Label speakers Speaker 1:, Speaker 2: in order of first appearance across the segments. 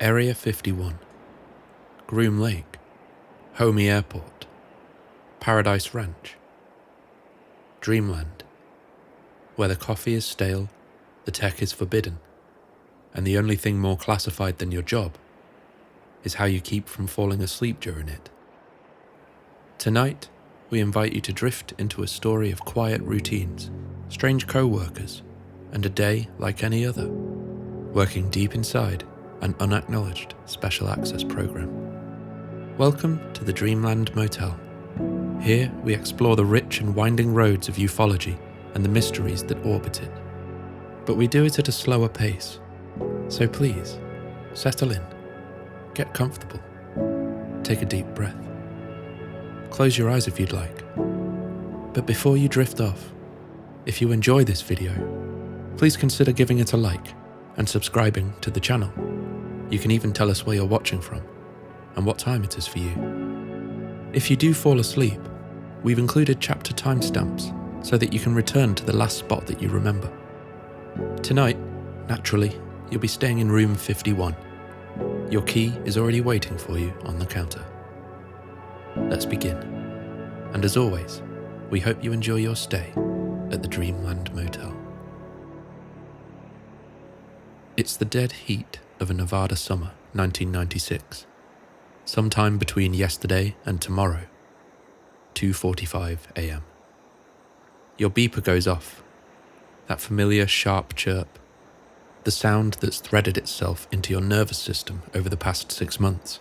Speaker 1: Area 51, Groom Lake, Homey Airport, Paradise Ranch, Dreamland, where the coffee is stale, the tech is forbidden, and the only thing more classified than your job is how you keep from falling asleep during it. Tonight, we invite you to drift into a story of quiet routines, strange co-workers, and a day like any other, working deep inside an unacknowledged special access program. Welcome to the Dreamland Motel. Here we explore the rich and winding roads of ufology and the mysteries that orbit it. But we do it at a slower pace. So please, settle in, get comfortable, take a deep breath. Close your eyes if you'd like. But before you drift off, if you enjoy this video, please consider giving it a like and subscribing to the channel. You can even tell us where you're watching from and what time it is for you. If you do fall asleep, we've included chapter timestamps so that you can return to the last spot that you remember. Tonight, naturally, you'll be staying in room 51. Your key is already waiting for you on the counter. Let's begin. And as always, we hope you enjoy your stay at the Dreamland Motel. It's the dead heat of a Nevada summer, 1996. Sometime between yesterday and tomorrow, 2:45 a.m. Your beeper goes off. That familiar sharp chirp. The sound that's threaded itself into your nervous system over the past 6 months.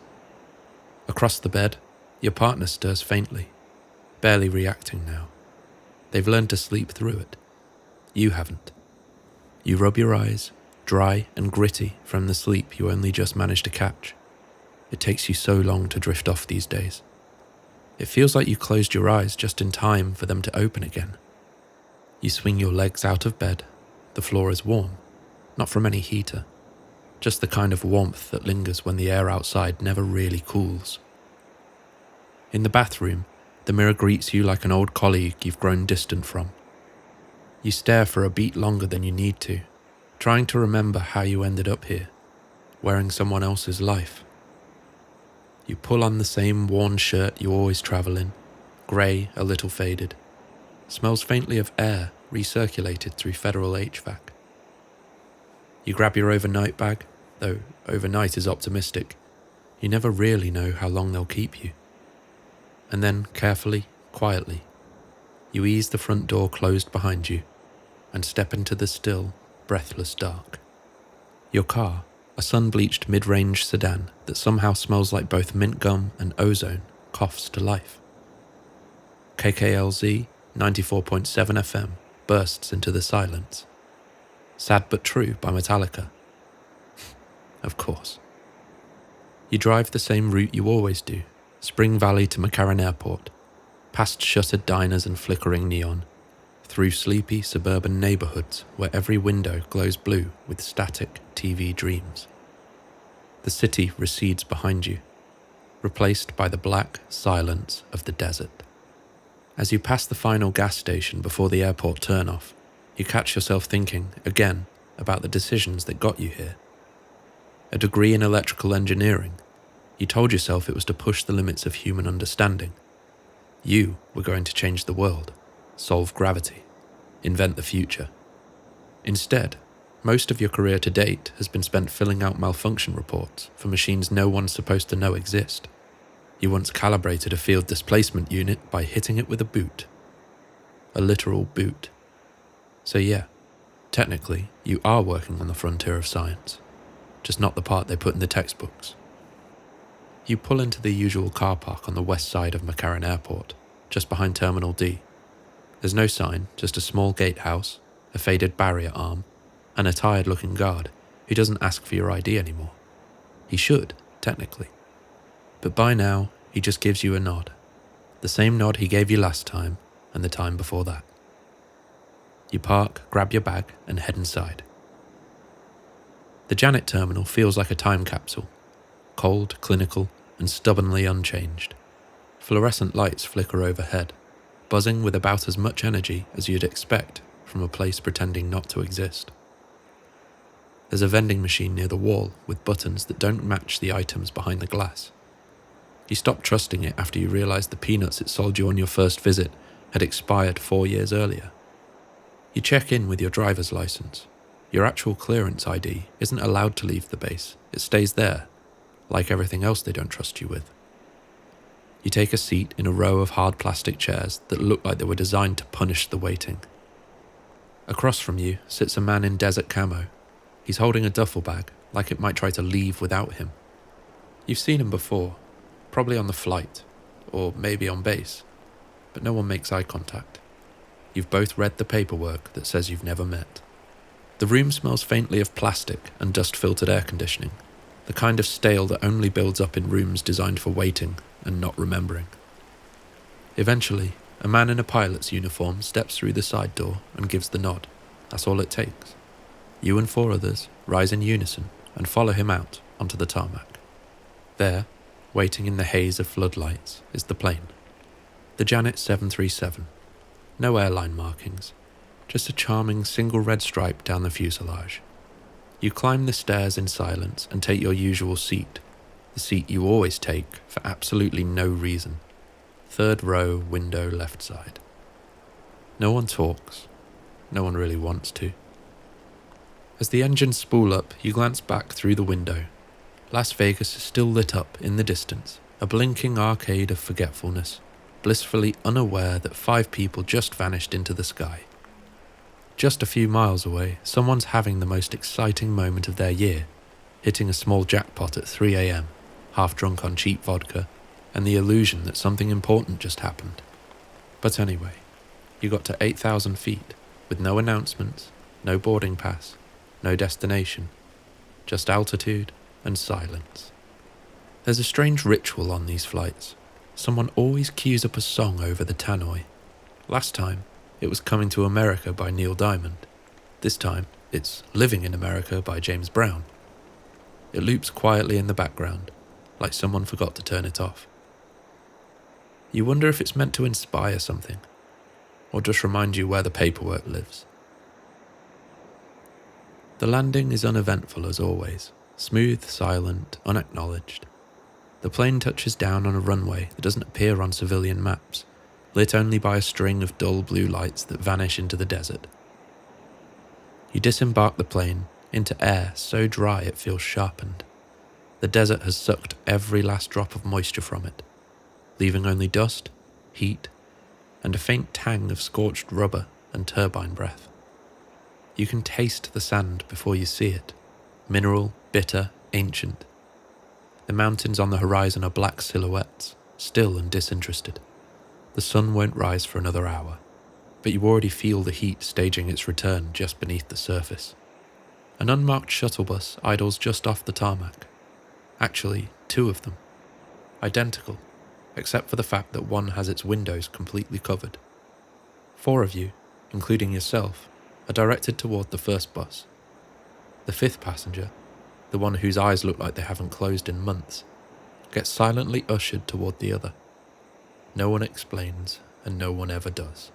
Speaker 1: Across the bed, your partner stirs faintly, barely reacting now. They've learned to sleep through it. You haven't. You rub your eyes, dry and gritty from the sleep you only just managed to catch. It takes you so long to drift off these days. It feels like you closed your eyes just in time for them to open again. You swing your legs out of bed. The floor is warm, not from any heater, just the kind of warmth that lingers when the air outside never really cools. In the bathroom, the mirror greets you like an old colleague you've grown distant from. You stare for a beat longer than you need to, trying to remember how you ended up here, wearing someone else's life. You pull on the same worn shirt you always travel in, grey, a little faded. Smells faintly of air recirculated through federal HVAC. You grab your overnight bag, though overnight is optimistic. You never really know how long they'll keep you. And then, carefully, quietly, you ease the front door closed behind you and step into the still, breathless dark. Your car, a sun-bleached mid-range sedan that somehow smells like both mint gum and ozone, coughs to life. KKLZ 94.7 FM bursts into the silence. Sad But True by Metallica. Of course. You drive the same route you always do, Spring Valley to McCarran Airport, past shuttered diners and flickering neon, through sleepy suburban neighborhoods where every window glows blue with static TV dreams. The city recedes behind you, replaced by the black silence of the desert. As you pass the final gas station before the airport turn-off, you catch yourself thinking, again, about the decisions that got you here. A degree in electrical engineering, you told yourself it was to push the limits of human understanding. You were going to change the world, solve gravity, invent the future. Instead, most of your career to date has been spent filling out malfunction reports for machines no one's supposed to know exist. You once calibrated a field displacement unit by hitting it with a boot. A literal boot. So yeah, technically, you are working on the frontier of science, just not the part they put in the textbooks. You pull into the usual car park on the west side of McCarran Airport, just behind Terminal D. There's no sign, just a small gatehouse, a faded barrier arm, and a tired-looking guard who doesn't ask for your ID anymore. He should, technically. But by now, he just gives you a nod. The same nod he gave you last time and the time before that. You park, grab your bag, and head inside. The Janet terminal feels like a time capsule, cold, clinical, and stubbornly unchanged. Fluorescent lights flicker overhead, buzzing with about as much energy as you'd expect from a place pretending not to exist. There's a vending machine near the wall with buttons that don't match the items behind the glass. You stopped trusting it after you realised the peanuts it sold you on your first visit had expired 4 years earlier. You check in with your driver's licence. Your actual clearance ID isn't allowed to leave the base. It stays there, like everything else they don't trust you with. You take a seat in a row of hard plastic chairs that look like they were designed to punish the waiting. Across from you sits a man in desert camo. He's holding a duffel bag, like it might try to leave without him. You've seen him before, probably on the flight, or maybe on base, but no one makes eye contact. You've both read the paperwork that says you've never met. The room smells faintly of plastic and dust-filtered air conditioning, the kind of stale that only builds up in rooms designed for waiting and not remembering. Eventually, a man in a pilot's uniform steps through the side door and gives the nod. That's all it takes. You and 4 others rise in unison and follow him out onto the tarmac. There, waiting in the haze of floodlights, is the plane. The Janet 737. No airline markings, just a charming single red stripe down the fuselage. You climb the stairs in silence and take your usual seat, the seat you always take for absolutely no reason. 3rd row, window, left side. No one talks. No one really wants to. As the engines spool up, you glance back through the window. Las Vegas is still lit up in the distance, a blinking arcade of forgetfulness, blissfully unaware that 5 people just vanished into the sky. Just a few miles away, someone's having the most exciting moment of their year, hitting a small jackpot at 3 a.m, half drunk on cheap vodka, and the illusion that something important just happened. But anyway, you got to 8,000 feet, with no announcements, no boarding pass, no destination, just altitude and silence. There's a strange ritual on these flights. Someone always cues up a song over the tannoy. Last time, it was Coming to America by Neil Diamond. This time, it's Living in America by James Brown. It loops quietly in the background, like someone forgot to turn it off. You wonder if it's meant to inspire something, or just remind you where the paperwork lives. The landing is uneventful as always, smooth, silent, unacknowledged. The plane touches down on a runway that doesn't appear on civilian maps, lit only by a string of dull blue lights that vanish into the desert. You disembark the plane into air so dry it feels sharpened. The desert has sucked every last drop of moisture from it, leaving only dust, heat, and a faint tang of scorched rubber and turbine breath. You can taste the sand before you see it, mineral, bitter, ancient. The mountains on the horizon are black silhouettes, still and disinterested. The sun won't rise for another hour, but you already feel the heat staging its return just beneath the surface. An unmarked shuttle bus idles just off the tarmac. Actually, 2 of them. Identical, except for the fact that one has its windows completely covered. 4 of you, including yourself, are directed toward the first bus. The 5th passenger, the one whose eyes look like they haven't closed in months, gets silently ushered toward the other. No one explains, and no one ever does.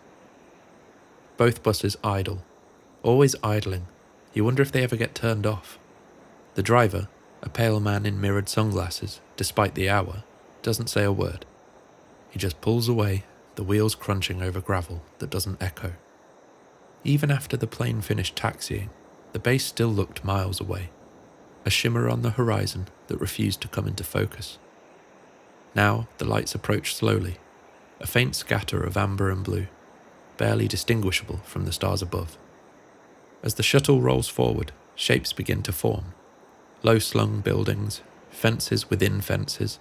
Speaker 1: Both buses idle, always idling. You wonder if they ever get turned off. The driver, a pale man in mirrored sunglasses, despite the hour, doesn't say a word. He just pulls away, the wheels crunching over gravel that doesn't echo. Even after the plane finished taxiing, the base still looked miles away, a shimmer on the horizon that refused to come into focus. Now the lights approach slowly, a faint scatter of amber and blue, barely distinguishable from the stars above. As the shuttle rolls forward, shapes begin to form. Low-slung buildings, fences within fences,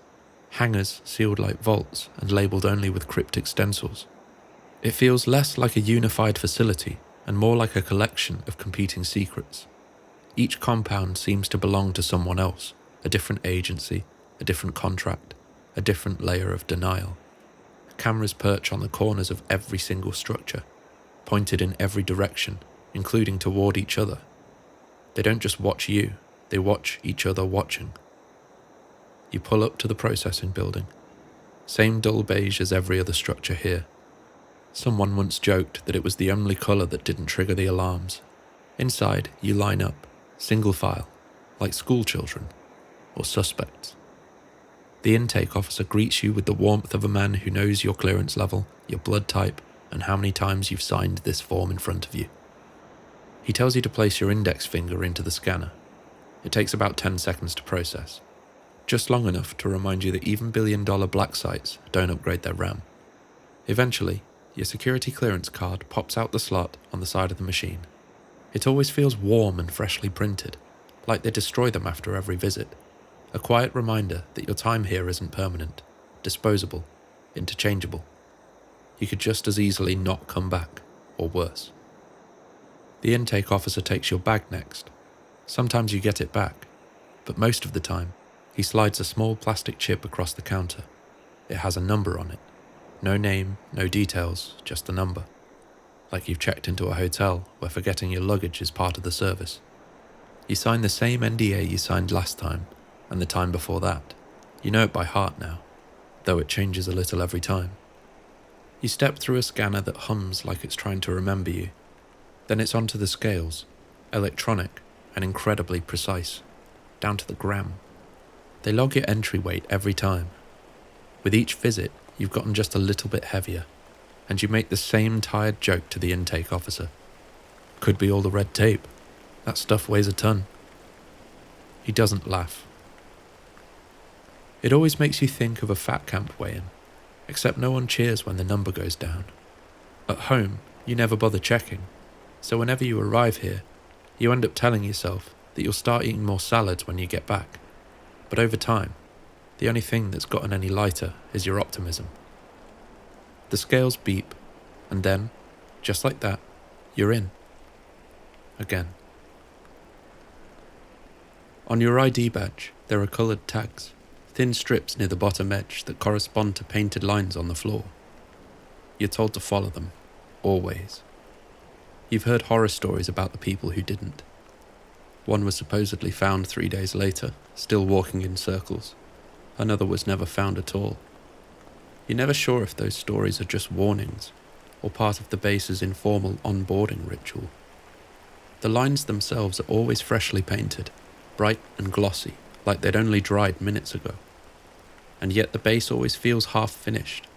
Speaker 1: hangars sealed like vaults and labelled only with cryptic stencils. It feels less like a unified facility and more like a collection of competing secrets. Each compound seems to belong to someone else, a different agency, a different contract, a different layer of denial. Cameras perch on the corners of every single structure, pointed in every direction, including toward each other. They don't just watch you, they watch each other watching. You pull up to the processing building. Same dull beige as every other structure here. Someone once joked that it was the only colour that didn't trigger the alarms. Inside, you line up, single file, like school children or suspects. The intake officer greets you with the warmth of a man who knows your clearance level, your blood type, and how many times you've signed this form in front of you. He tells you to place your index finger into the scanner. It takes about 10 seconds to process, just long enough to remind you that even billion-dollar black sites don't upgrade their RAM. Eventually, your security clearance card pops out the slot on the side of the machine. It always feels warm and freshly printed, like they destroy them after every visit. A quiet reminder that your time here isn't permanent, disposable, interchangeable. You could just as easily not come back, or worse. The intake officer takes your bag next. Sometimes you get it back, but most of the time, he slides a small plastic chip across the counter. It has a number on it. No name, no details, just the number. Like you've checked into a hotel where forgetting your luggage is part of the service. You sign the same NDA you signed last time, and the time before that. You know it by heart now, though it changes a little every time. You step through a scanner that hums like it's trying to remember you. Then it's onto the scales, electronic and incredibly precise, down to the gram. They log your entry weight every time. With each visit, you've gotten just a little bit heavier, and you make the same tired joke to the intake officer. Could be all the red tape. That stuff weighs a ton. He doesn't laugh. It always makes you think of a fat camp weigh-in, except no one cheers when the number goes down. At home, you never bother checking, so whenever you arrive here, you end up telling yourself that you'll start eating more salads when you get back. But over time, the only thing that's gotten any lighter is your optimism. The scales beep, and then, just like that, you're in. Again. On your ID badge, there are coloured tags, thin strips near the bottom edge that correspond to painted lines on the floor. You're told to follow them, always. You've heard horror stories about the people who didn't. One was supposedly found 3 days later, still walking in circles. Another was never found at all. You're never sure if those stories are just warnings, or part of the base's informal onboarding ritual. The lines themselves are always freshly painted, bright and glossy, like they'd only dried minutes ago. And yet the base always feels half-finished,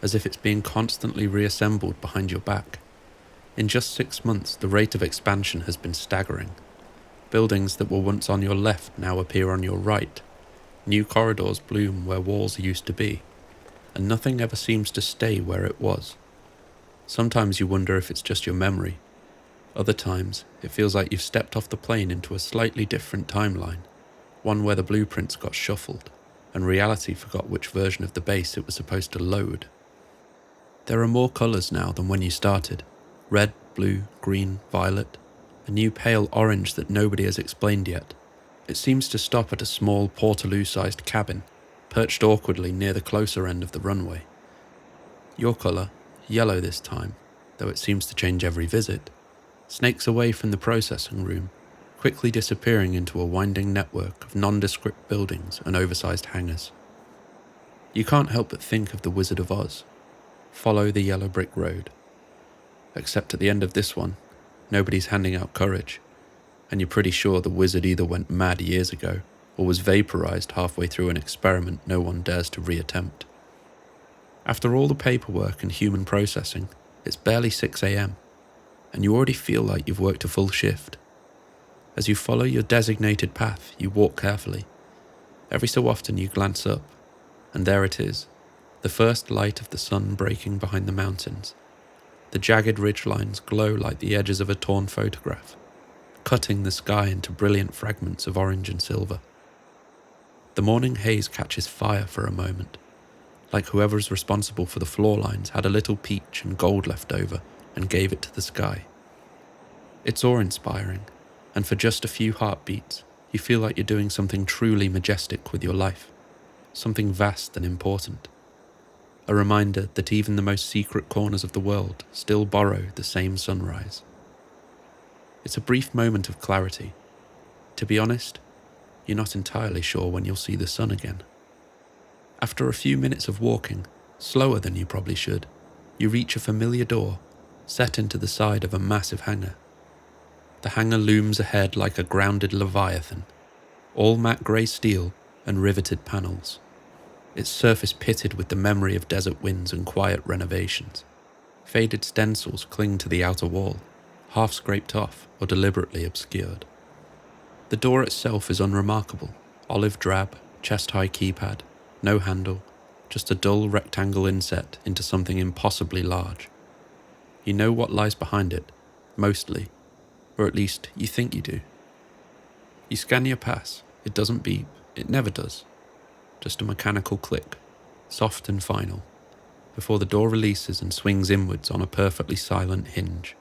Speaker 1: as if it's being constantly reassembled behind your back. In just 6 months, the rate of expansion has been staggering. Buildings that were once on your left now appear on your right. New corridors bloom where walls used to be, and nothing ever seems to stay where it was. Sometimes you wonder if it's just your memory. Other times, it feels like you've stepped off the plane into a slightly different timeline, one where the blueprints got shuffled, and reality forgot which version of the base it was supposed to load. There are more colours now than when you started. Red, blue, green, violet. A new pale orange that nobody has explained yet. It seems to stop at a small Portaloo-sized cabin, perched awkwardly near the closer end of the runway. Your colour, yellow this time, though it seems to change every visit, snakes away from the processing room, quickly disappearing into a winding network of nondescript buildings and oversized hangars. You can't help but think of the Wizard of Oz. Follow the yellow brick road. Except at the end of this one, nobody's handing out courage, and you're pretty sure the wizard either went mad years ago or was vaporized halfway through an experiment no one dares to re-attempt. After all the paperwork and human processing, it's barely 6 a.m, and you already feel like you've worked a full shift. As you follow your designated path, you walk carefully. Every so often you glance up, and there it is, the first light of the sun breaking behind the mountains. The jagged ridgelines glow like the edges of a torn photograph, cutting the sky into brilliant fragments of orange and silver. The morning haze catches fire for a moment, like whoever is responsible for the floor lines had a little peach and gold left over and gave it to the sky. It's awe-inspiring, and for just a few heartbeats, you feel like you're doing something truly majestic with your life, something vast and important. A reminder that even the most secret corners of the world still borrow the same sunrise. It's a brief moment of clarity. To be honest, you're not entirely sure when you'll see the sun again. After a few minutes of walking, slower than you probably should, you reach a familiar door, set into the side of a massive hangar. The hangar looms ahead like a grounded leviathan, all matte grey steel and riveted panels, its surface pitted with the memory of desert winds and quiet renovations. Faded stencils cling to the outer wall, half scraped off or deliberately obscured. The door itself is unremarkable, olive drab, chest-high keypad, no handle, just a dull rectangle inset into something impossibly large. You know what lies behind it, mostly, or at least you think you do. You scan your pass, it doesn't beep, it never does. Just a mechanical click, soft and final, before the door releases and swings inwards on a perfectly silent hinge.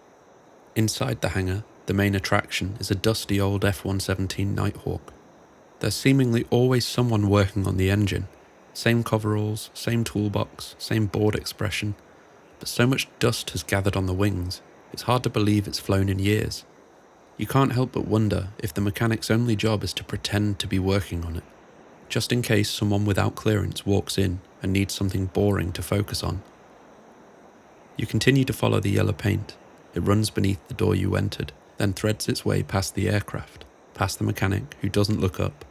Speaker 1: Inside the hangar, the main attraction is a dusty old F-117 Nighthawk. There's seemingly always someone working on the engine, same coveralls, same toolbox, same bored expression, but so much dust has gathered on the wings, it's hard to believe it's flown in years. You can't help but wonder if the mechanic's only job is to pretend to be working on it, just in case someone without clearance walks in and needs something boring to focus on. You continue to follow the yellow paint. It runs beneath the door you entered, then threads its way past the aircraft, past the mechanic who doesn't look up,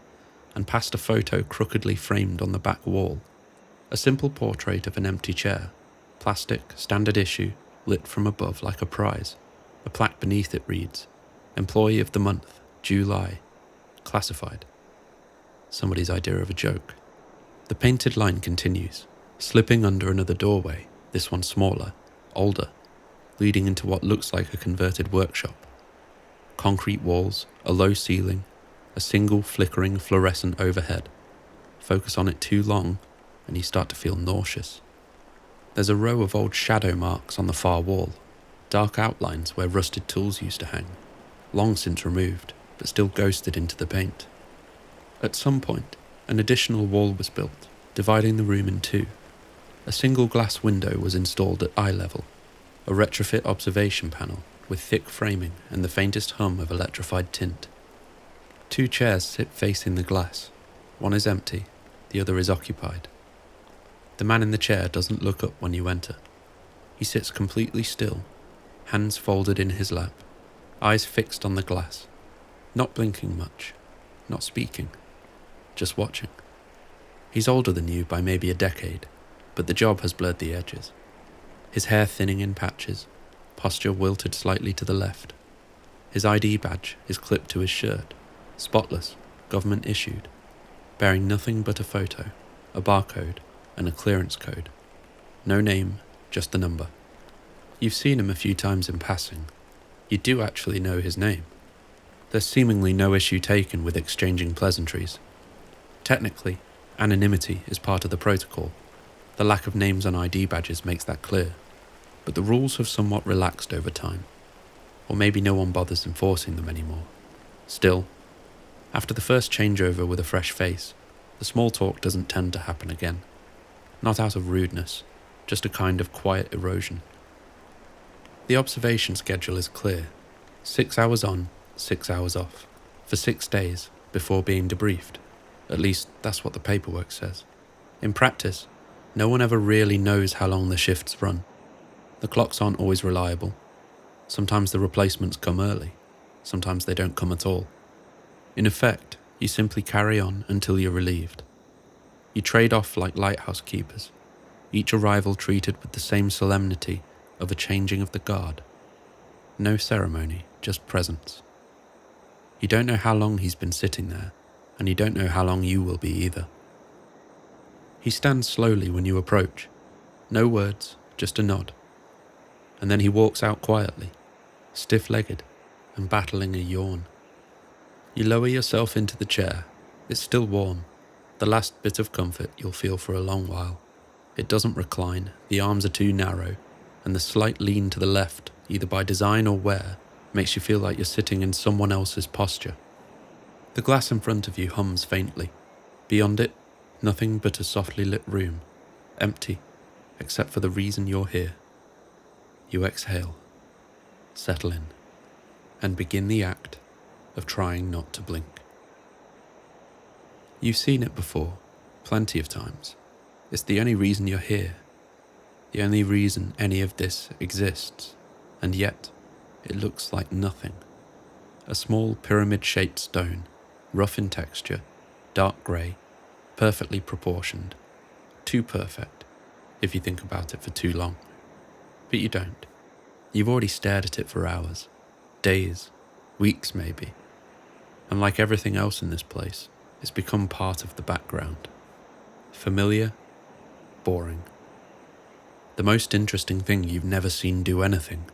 Speaker 1: and past a photo crookedly framed on the back wall. A simple portrait of an empty chair, plastic, standard issue, lit from above like a prize. A plaque beneath it reads, Employee of the Month, July, classified. Somebody's idea of a joke. The painted line continues, slipping under another doorway, this one smaller, older, leading into what looks like a converted workshop. Concrete walls, a low ceiling, a single flickering fluorescent overhead. Focus on it too long, and you start to feel nauseous. There's a row of old shadow marks on the far wall, dark outlines where rusted tools used to hang, long since removed, but still ghosted into the paint. At some point, an additional wall was built, dividing the room in two. A single glass window was installed at eye level, a retrofit observation panel with thick framing and the faintest hum of electrified tint. Two chairs sit facing the glass. One is empty, the other is occupied. The man in the chair doesn't look up when you enter. He sits completely still, hands folded in his lap, eyes fixed on the glass, not blinking much, not speaking, just watching. He's older than you by maybe a decade, but the job has blurred the edges. His hair thinning in patches, posture wilted slightly to the left. His ID badge is clipped to his shirt, spotless, government issued, bearing nothing but a photo, a barcode, and a clearance code. No name, just the number. You've seen him a few times in passing. You do actually know his name. There's seemingly no issue taken with exchanging pleasantries. Technically, anonymity is part of the protocol. The lack of names on ID badges makes that clear, but the rules have somewhat relaxed over time. Or maybe no one bothers enforcing them anymore. Still, after the first changeover with a fresh face, the small talk doesn't tend to happen again. Not out of rudeness, just a kind of quiet erosion. The observation schedule is clear. 6 hours on, 6 hours off, for 6 days before being debriefed. At least that's what the paperwork says. In practice, no one ever really knows how long the shifts run. The clocks aren't always reliable. Sometimes the replacements come early, sometimes they don't come at all. In effect, you simply carry on until you're relieved. You trade off like lighthouse keepers, each arrival treated with the same solemnity of a changing of the guard. No ceremony, just presence. You don't know how long he's been sitting there, and you don't know how long you will be either. He stands slowly when you approach. No words, just a nod. And then he walks out quietly, stiff-legged and battling a yawn. You lower yourself into the chair. It's still warm, the last bit of comfort you'll feel for a long while. It doesn't recline, the arms are too narrow, and the slight lean to the left, either by design or wear, makes you feel like you're sitting in someone else's posture. The glass in front of you hums faintly. Beyond it, nothing but a softly lit room, empty, except for the reason you're here. You exhale, settle in, and begin the act of trying not to blink. You've seen it before, plenty of times. It's the only reason you're here, the only reason any of this exists, and yet it looks like nothing. A small pyramid-shaped stone, rough in texture, dark grey, perfectly proportioned. Too perfect, if you think about it for too long. But you don't. You've already stared at it for hours, days, weeks maybe. And like everything else in this place, it's become part of the background. Familiar, boring. The most interesting thing you've never seen do anything.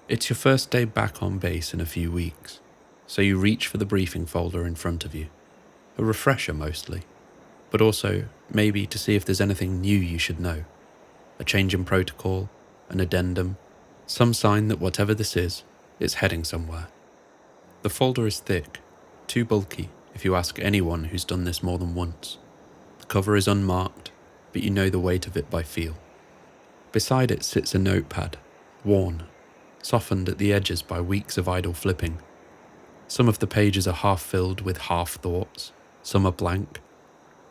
Speaker 1: It's your first day back on base in a few weeks, so you reach for the briefing folder in front of you. A refresher mostly, but also maybe to see if there's anything new you should know. A change in protocol, an addendum, some sign that whatever this is, it's heading somewhere. The folder is thick, too bulky if you ask anyone who's done this more than once. The cover is unmarked, but you know the weight of it by feel. Beside it sits a notepad, worn, softened at the edges by weeks of idle flipping. Some of the pages are half filled with half thoughts, some are blank.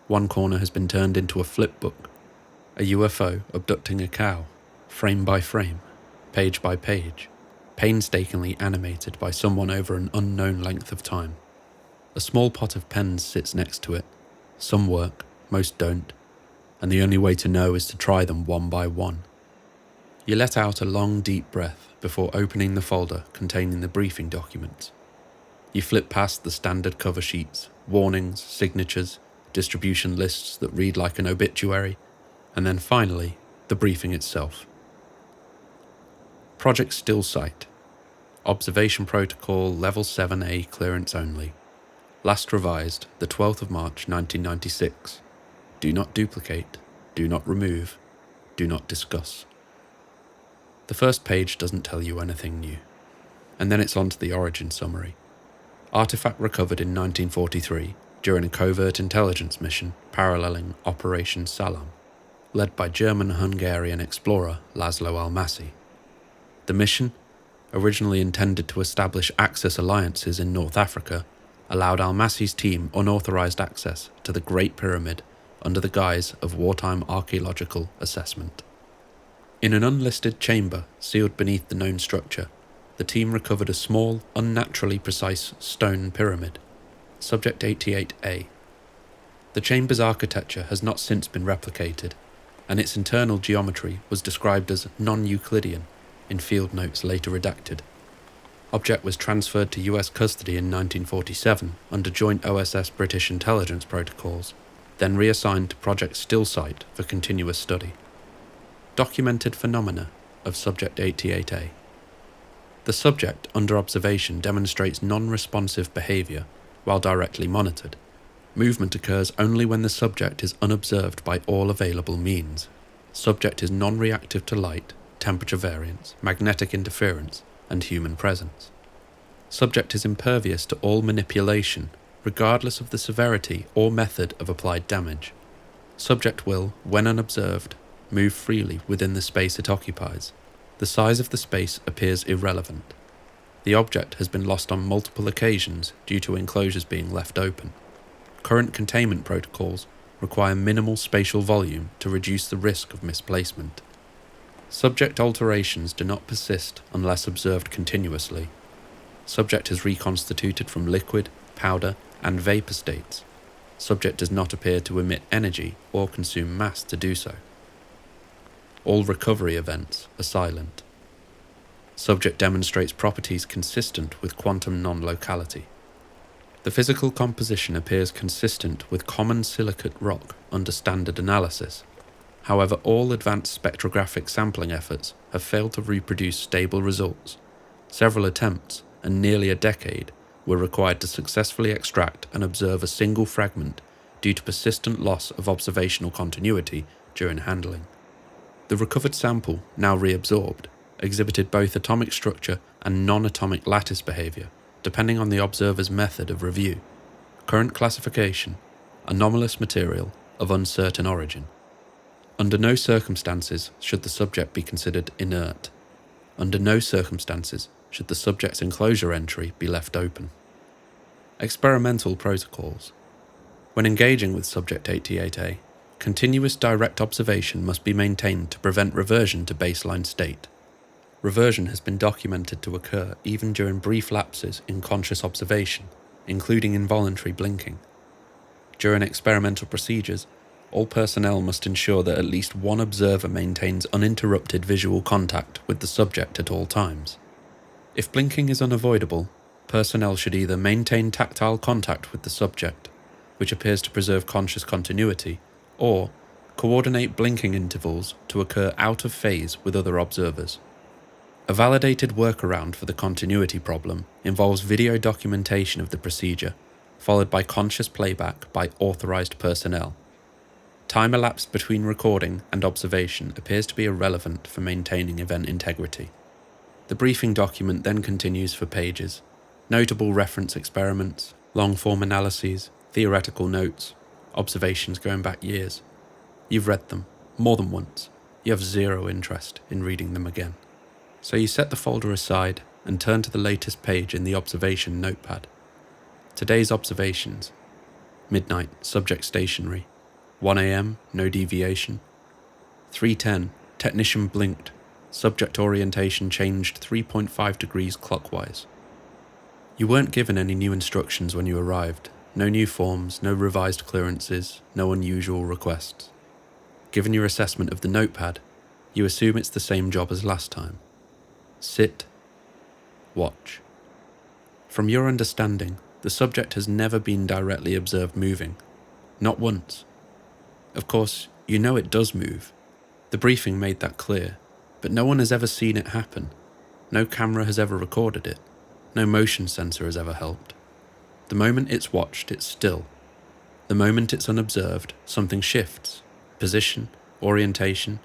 Speaker 1: One corner has been turned into a flip book, a UFO abducting a cow, frame by frame, page by page, painstakingly animated by someone over an unknown length of time. A small pot of pens sits next to it. Some work, most don't, and the only way to know is to try them one by one. You let out a long, deep breath before opening the folder containing the briefing documents. You flip past the standard cover sheets, warnings, signatures, distribution lists that read like an obituary, and then finally, the briefing itself. Project Still Site. Observation Protocol Level 7A clearance only. Last revised the 12th of March 1996. Do not duplicate, do not remove, do not discuss. The first page doesn't tell you anything new, and then it's on to the origin summary. Artifact recovered in 1943 during a covert intelligence mission paralleling Operation Salam, led by German-Hungarian explorer Laszlo Almasi. The mission, originally intended to establish Axis alliances in North Africa, allowed Almasi's team unauthorized access to the Great Pyramid under the guise of wartime archaeological assessment. In an unlisted chamber sealed beneath the known structure, the team recovered a small, unnaturally precise stone pyramid, Subject 88A. The chamber's architecture has not since been replicated, and its internal geometry was described as non-Euclidean in field notes later redacted. Object was transferred to US custody in 1947 under joint OSS-British intelligence protocols, then reassigned to Project Still Site for continuous study. Documented phenomena of Subject 88A. The subject under observation demonstrates non-responsive behaviour while directly monitored. Movement occurs only when the subject is unobserved by all available means. Subject is non-reactive to light, temperature variance, magnetic interference, and human presence. Subject is impervious to all manipulation, regardless of the severity or method of applied damage. Subject will, when unobserved, move freely within the space it occupies. The size of the space appears irrelevant. The object has been lost on multiple occasions due to enclosures being left open. Current containment protocols require minimal spatial volume to reduce the risk of misplacement. Subject alterations do not persist unless observed continuously. Subject is reconstituted from liquid, powder, and vapor states. Subject does not appear to emit energy or consume mass to do so. All recovery events are silent. Subject demonstrates properties consistent with quantum non-locality. The physical composition appears consistent with common silicate rock under standard analysis. However, all advanced spectrographic sampling efforts have failed to reproduce stable results. Several attempts, and nearly a decade, were required to successfully extract and observe a single fragment due to persistent loss of observational continuity during handling. The recovered sample, now reabsorbed, exhibited both atomic structure and non-atomic lattice behavior, depending on the observer's method of review. Current classification: anomalous material of uncertain origin. Under no circumstances should the subject be considered inert. Under no circumstances should the subject's enclosure entry be left open. Experimental protocols. When engaging with Subject 88A, continuous direct observation must be maintained to prevent reversion to baseline state. Reversion has been documented to occur even during brief lapses in conscious observation, including involuntary blinking. During experimental procedures, all personnel must ensure that at least one observer maintains uninterrupted visual contact with the subject at all times. If blinking is unavoidable, personnel should either maintain tactile contact with the subject, which appears to preserve conscious continuity, or coordinate blinking intervals to occur out of phase with other observers. A validated workaround for the continuity problem involves video documentation of the procedure, followed by conscious playback by authorized personnel. Time elapsed between recording and observation appears to be irrelevant for maintaining event integrity. The briefing document then continues for pages. Notable reference experiments, long-form analyses, theoretical notes, observations going back years. You've read them, more than once. You have zero interest in reading them again. So you set the folder aside and turn to the latest page in the observation notepad. Today's observations. Midnight, subject stationary. 1 a.m, no deviation. 3:10, technician blinked. Subject orientation changed 3.5 degrees clockwise. You weren't given any new instructions when you arrived. No new forms, no revised clearances, no unusual requests. Given your assessment of the notepad, you assume it's the same job as last time. Sit. Watch. From your understanding, the subject has never been directly observed moving. Not once. Of course, you know it does move. The briefing made that clear, but no one has ever seen it happen. No camera has ever recorded it. No motion sensor has ever helped. The moment it's watched, it's still. The moment it's unobserved, something shifts. Position, orientation,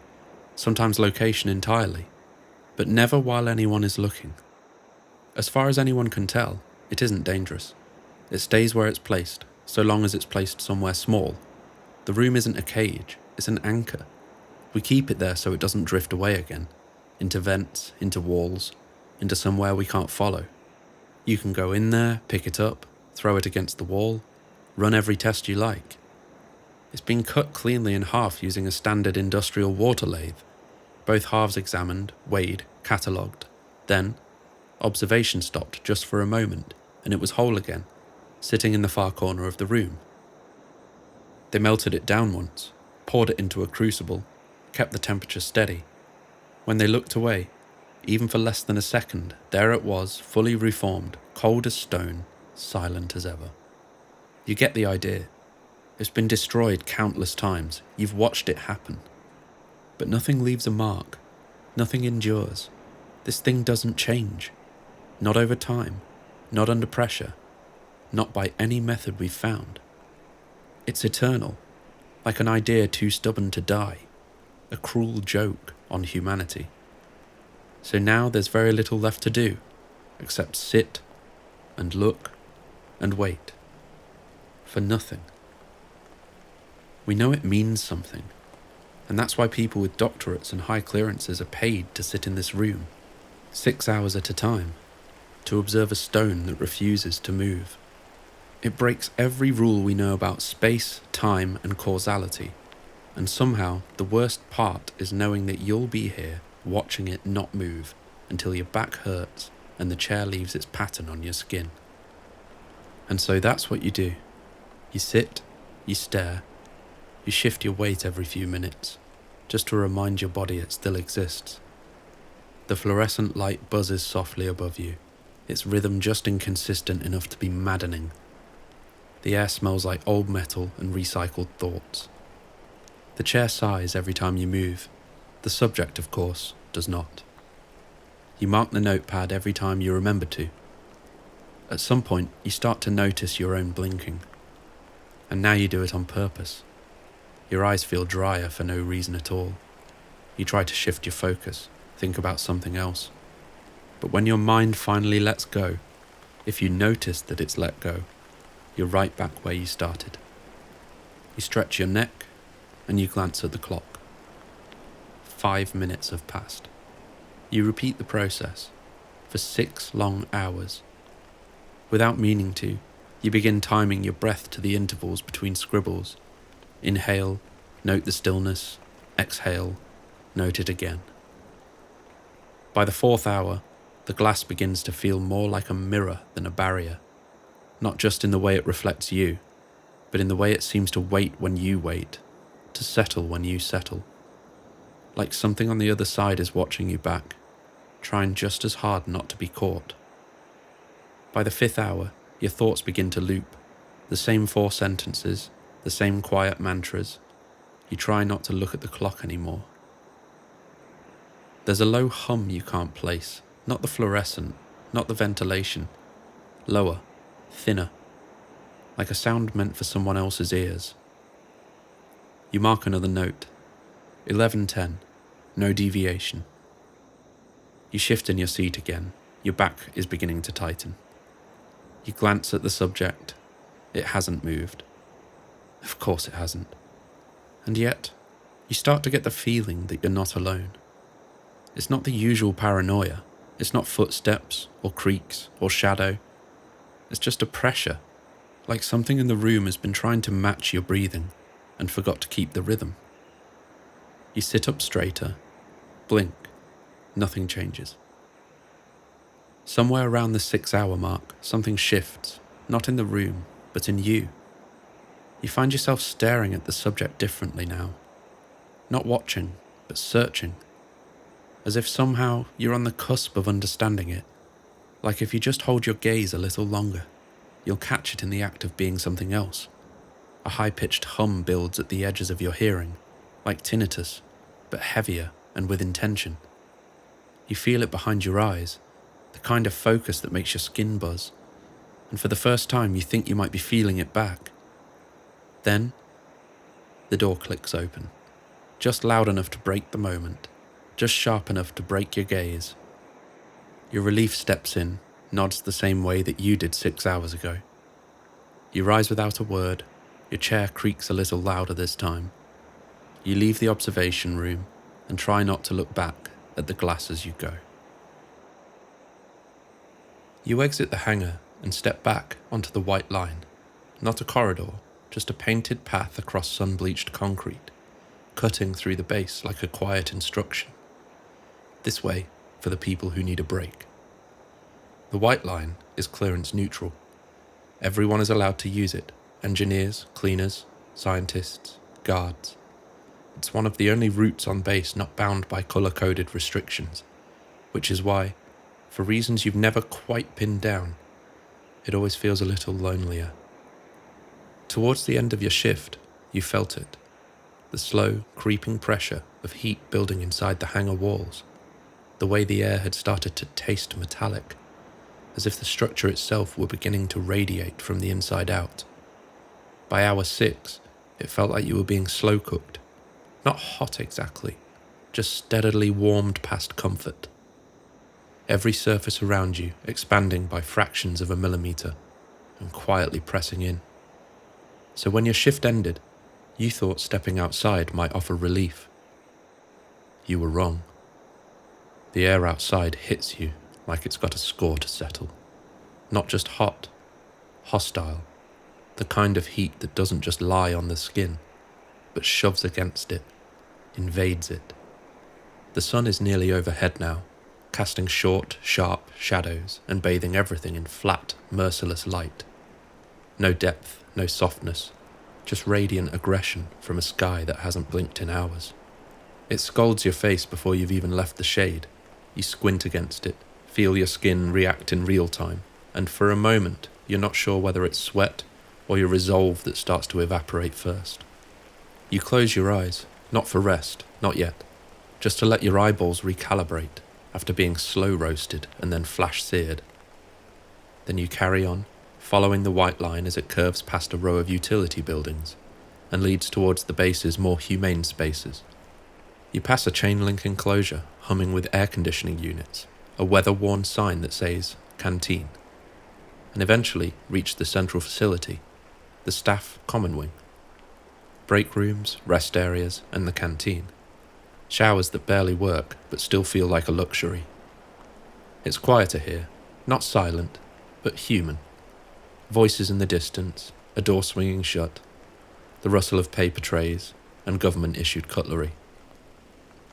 Speaker 1: sometimes location entirely, but never while anyone is looking. As far as anyone can tell, it isn't dangerous. It stays where it's placed, so long as it's placed somewhere small. The room isn't a cage, it's an anchor. We keep it there so it doesn't drift away again, into vents, into walls, into somewhere we can't follow. You can go in there, pick it up, throw it against the wall, run every test you like. It's been cut cleanly in half using a standard industrial water lathe. Both halves examined, weighed, catalogued. Then, observation stopped just for a moment, and it was whole again, sitting in the far corner of the room. They melted it down once, poured it into a crucible, kept the temperature steady. When they looked away, even for less than a second, there it was, fully reformed, cold as stone, silent as ever. You get the idea. It's been destroyed countless times. You've watched it happen. But nothing leaves a mark. Nothing endures. This thing doesn't change. Not over time. Not under pressure. Not by any method we've found. It's eternal, like an idea too stubborn to die. A cruel joke on humanity. So now there's very little left to do, except sit and look and wait. For nothing. We know it means something, and that's why people with doctorates and high clearances are paid to sit in this room, 6 hours at a time, to observe a stone that refuses to move. It breaks every rule we know about space, time, and causality, and somehow the worst part is knowing that you'll be here watching it not move until your back hurts and the chair leaves its pattern on your skin. And so that's what you do. You sit, you stare, you shift your weight every few minutes, just to remind your body it still exists. The fluorescent light buzzes softly above you, its rhythm just inconsistent enough to be maddening. The air smells like old metal and recycled thoughts. The chair sighs every time you move. The subject, of course, does not. You mark the notepad every time you remember to. At some point, you start to notice your own blinking. And now you do it on purpose. Your eyes feel drier for no reason at all. You try to shift your focus, think about something else. But when your mind finally lets go, if you notice that it's let go, you're right back where you started. You stretch your neck, and you glance at the clock. 5 minutes have passed. You repeat the process for 6 long hours. Without meaning to, you begin timing your breath to the intervals between scribbles. Inhale, note the stillness. Exhale, note it again. By the 4th hour, the glass begins to feel more like a mirror than a barrier, not just in the way it reflects you, but in the way it seems to wait when you wait, to settle when you settle. Like something on the other side is watching you back, trying just as hard not to be caught. By the 5th hour, your thoughts begin to loop, the same 4 sentences, the same quiet mantras. You try not to look at the clock anymore. There's a low hum you can't place, not the fluorescent, not the ventilation. Lower, thinner, like a sound meant for someone else's ears. You mark another note. 11:10, no deviation. You shift in your seat again. Your back is beginning to tighten. You glance at the subject. It hasn't moved. Of course it hasn't. And yet, you start to get the feeling that you're not alone. It's not the usual paranoia. It's not footsteps, or creaks, or shadow. It's just a pressure, like something in the room has been trying to match your breathing and forgot to keep the rhythm. You sit up straighter, blink, nothing changes. Somewhere around the 6-hour mark, something shifts, not in the room, but in you. You find yourself staring at the subject differently now. Not watching, but searching. As if somehow you're on the cusp of understanding it. Like if you just hold your gaze a little longer, you'll catch it in the act of being something else. A high-pitched hum builds at the edges of your hearing, like tinnitus, but heavier and with intention. You feel it behind your eyes, the kind of focus that makes your skin buzz, and for the first time you think you might be feeling it back. Then, the door clicks open, just loud enough to break the moment, just sharp enough to break your gaze. Your relief steps in, nods the same way that you did 6 hours ago. You rise without a word, your chair creaks a little louder this time. You leave the observation room and try not to look back at the glass as you go. You exit the hangar and step back onto the white line. Not a corridor, just a painted path across sun-bleached concrete, cutting through the base like a quiet instruction. This way for the people who need a break. The white line is clearance neutral. Everyone is allowed to use it. Engineers, cleaners, scientists, guards. It's one of the only routes on base not bound by colour-coded restrictions, which is why, for reasons you've never quite pinned down, it always feels a little lonelier. Towards the end of your shift, you felt it. The slow, creeping pressure of heat building inside the hangar walls. The way the air had started to taste metallic, as if the structure itself were beginning to radiate from the inside out. By hour 6, it felt like you were being slow-cooked. Not hot exactly, just steadily warmed past comfort. Every surface around you expanding by fractions of a millimetre and quietly pressing in. So when your shift ended, you thought stepping outside might offer relief. You were wrong. The air outside hits you like it's got a score to settle. Not just hot, hostile. The kind of heat that doesn't just lie on the skin, but shoves against it, invades it. The sun is nearly overhead now, casting short, sharp shadows and bathing everything in flat, merciless light. No depth, no softness, just radiant aggression from a sky that hasn't blinked in hours. It scalds your face before you've even left the shade. You squint against it, feel your skin react in real time, and for a moment you're not sure whether it's sweat or your resolve that starts to evaporate first. You close your eyes, not for rest, not yet, just to let your eyeballs recalibrate after being slow roasted and then flash seared. Then you carry on, following the white line as it curves past a row of utility buildings and leads towards the base's more humane spaces. You pass a chain-link enclosure humming with air conditioning units, a weather-worn sign that says canteen, and eventually reach the central facility, the staff common wing. Break rooms, rest areas, and the canteen. Showers that barely work but still feel like a luxury. It's quieter here, not silent, but human. Voices in the distance, a door swinging shut, the rustle of paper trays, and government-issued cutlery.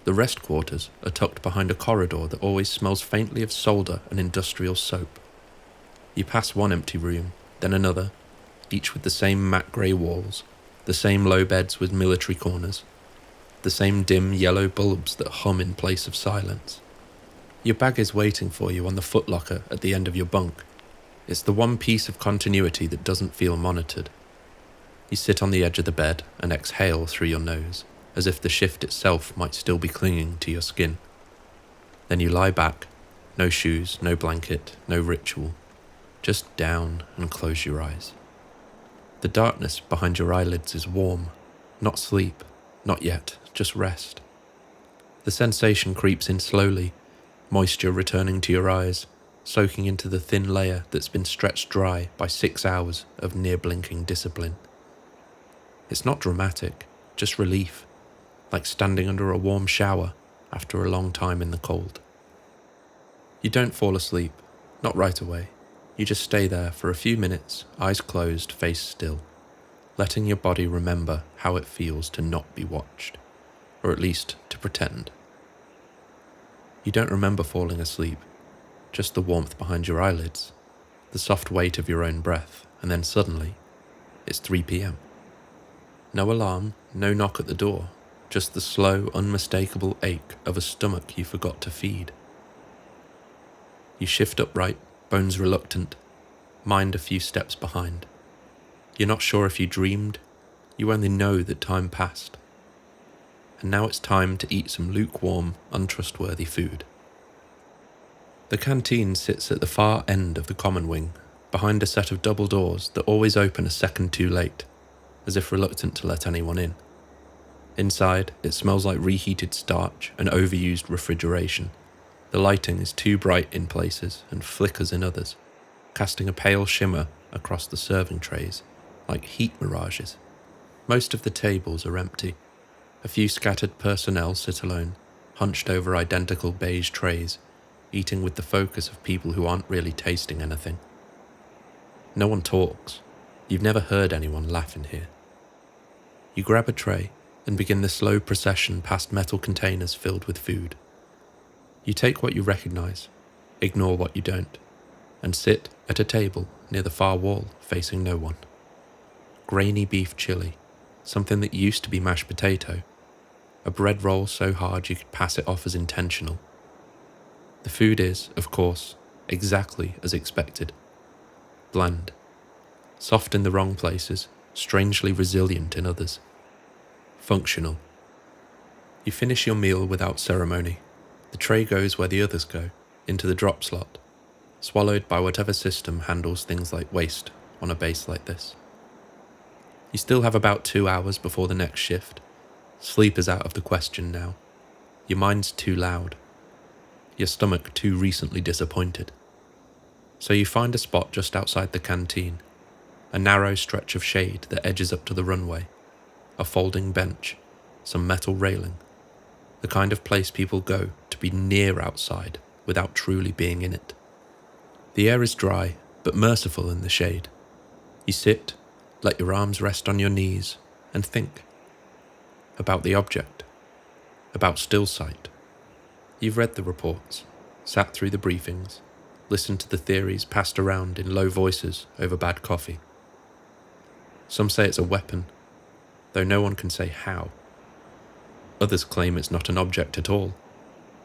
Speaker 1: The rest quarters are tucked behind a corridor that always smells faintly of solder and industrial soap. You pass one empty room, then another, each with the same matte grey walls, the same low beds with military corners, the same dim yellow bulbs that hum in place of silence. Your bag is waiting for you on the footlocker at the end of your bunk. It's the one piece of continuity that doesn't feel monitored. You sit on the edge of the bed and exhale through your nose, as if the shift itself might still be clinging to your skin. Then you lie back, no shoes, no blanket, no ritual, just down and close your eyes. The darkness behind your eyelids is warm, not sleep, not yet, just rest. The sensation creeps in slowly, moisture returning to your eyes, soaking into the thin layer that's been stretched dry by 6 hours of near-blinking discipline. It's not dramatic, just relief, like standing under a warm shower after a long time in the cold. You don't fall asleep, not right away. You just stay there for a few minutes, eyes closed, face still, letting your body remember how it feels to not be watched, or at least to pretend. You don't remember falling asleep, just the warmth behind your eyelids, the soft weight of your own breath, and then suddenly, it's 3 p.m. No alarm, no knock at the door, just the slow, unmistakable ache of a stomach you forgot to feed. You shift upright, bones reluctant, mind a few steps behind. You're not sure if you dreamed, you only know that time passed. And now it's time to eat some lukewarm, untrustworthy food. The canteen sits at the far end of the common wing, behind a set of double doors that always open a second too late, as if reluctant to let anyone in. Inside, it smells like reheated starch and overused refrigeration. The lighting is too bright in places and flickers in others, casting a pale shimmer across the serving trays, like heat mirages. Most of the tables are empty. A few scattered personnel sit alone, hunched over identical beige trays, eating with the focus of people who aren't really tasting anything. No one talks. You've never heard anyone laugh in here. You grab a tray and begin the slow procession past metal containers filled with food. You take what you recognize, ignore what you don't, and sit at a table near the far wall facing no one. Grainy beef chili, something that used to be mashed potato, a bread roll so hard you could pass it off as intentional. The food is, of course, exactly as expected. Bland. Soft in the wrong places, strangely resilient in others. Functional. You finish your meal without ceremony. The tray goes where the others go, into the drop slot, swallowed by whatever system handles things like waste on a base like this. You still have about 2 hours before the next shift. Sleep is out of the question now. Your mind's too loud. Your stomach too recently disappointed. So you find a spot just outside the canteen, a narrow stretch of shade that edges up to the runway, a folding bench, some metal railing, the kind of place people go to be near outside without truly being in it. The air is dry, but merciful in the shade. You sit, let your arms rest on your knees, and think. About the object. About still sight. You've read the reports, sat through the briefings, listened to the theories passed around in low voices over bad coffee. Some say it's a weapon, though no one can say how. Others claim it's not an object at all,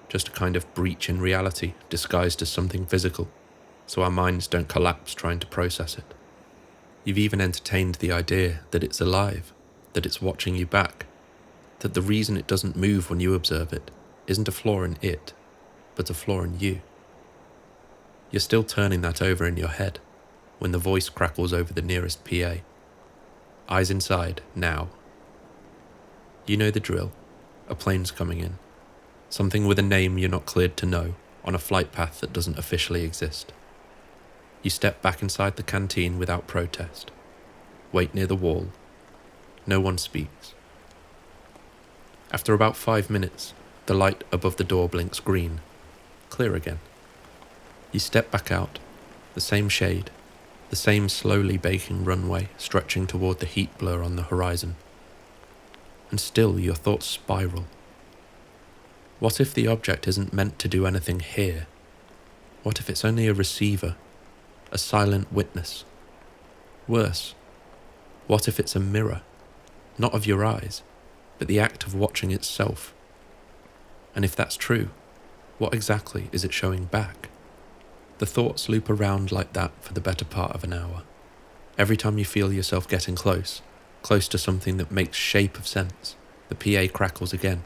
Speaker 1: just a kind of breach in reality disguised as something physical, so our minds don't collapse trying to process it. You've even entertained the idea that it's alive, that it's watching you back, that the reason it doesn't move when you observe it isn't a flaw in it, but a flaw in you. You're still turning that over in your head when the voice crackles over the nearest PA. Eyes inside, now. You know the drill. A plane's coming in. Something with a name you're not cleared to know, on a flight path that doesn't officially exist. You step back inside the canteen without protest. Wait near the wall. No one speaks. After about 5 minutes, the light above the door blinks green. Clear again. You step back out, the same shade, the same slowly baking runway stretching toward the heat blur on the horizon. And still your thoughts spiral. What if the object isn't meant to do anything here? What if it's only a receiver, a silent witness? Worse, what if it's a mirror, not of your eyes, but the act of watching itself? And if that's true, what exactly is it showing back? The thoughts loop around like that for the better part of an hour. Every time you feel yourself getting close to something that makes shape of sense, the PA crackles again,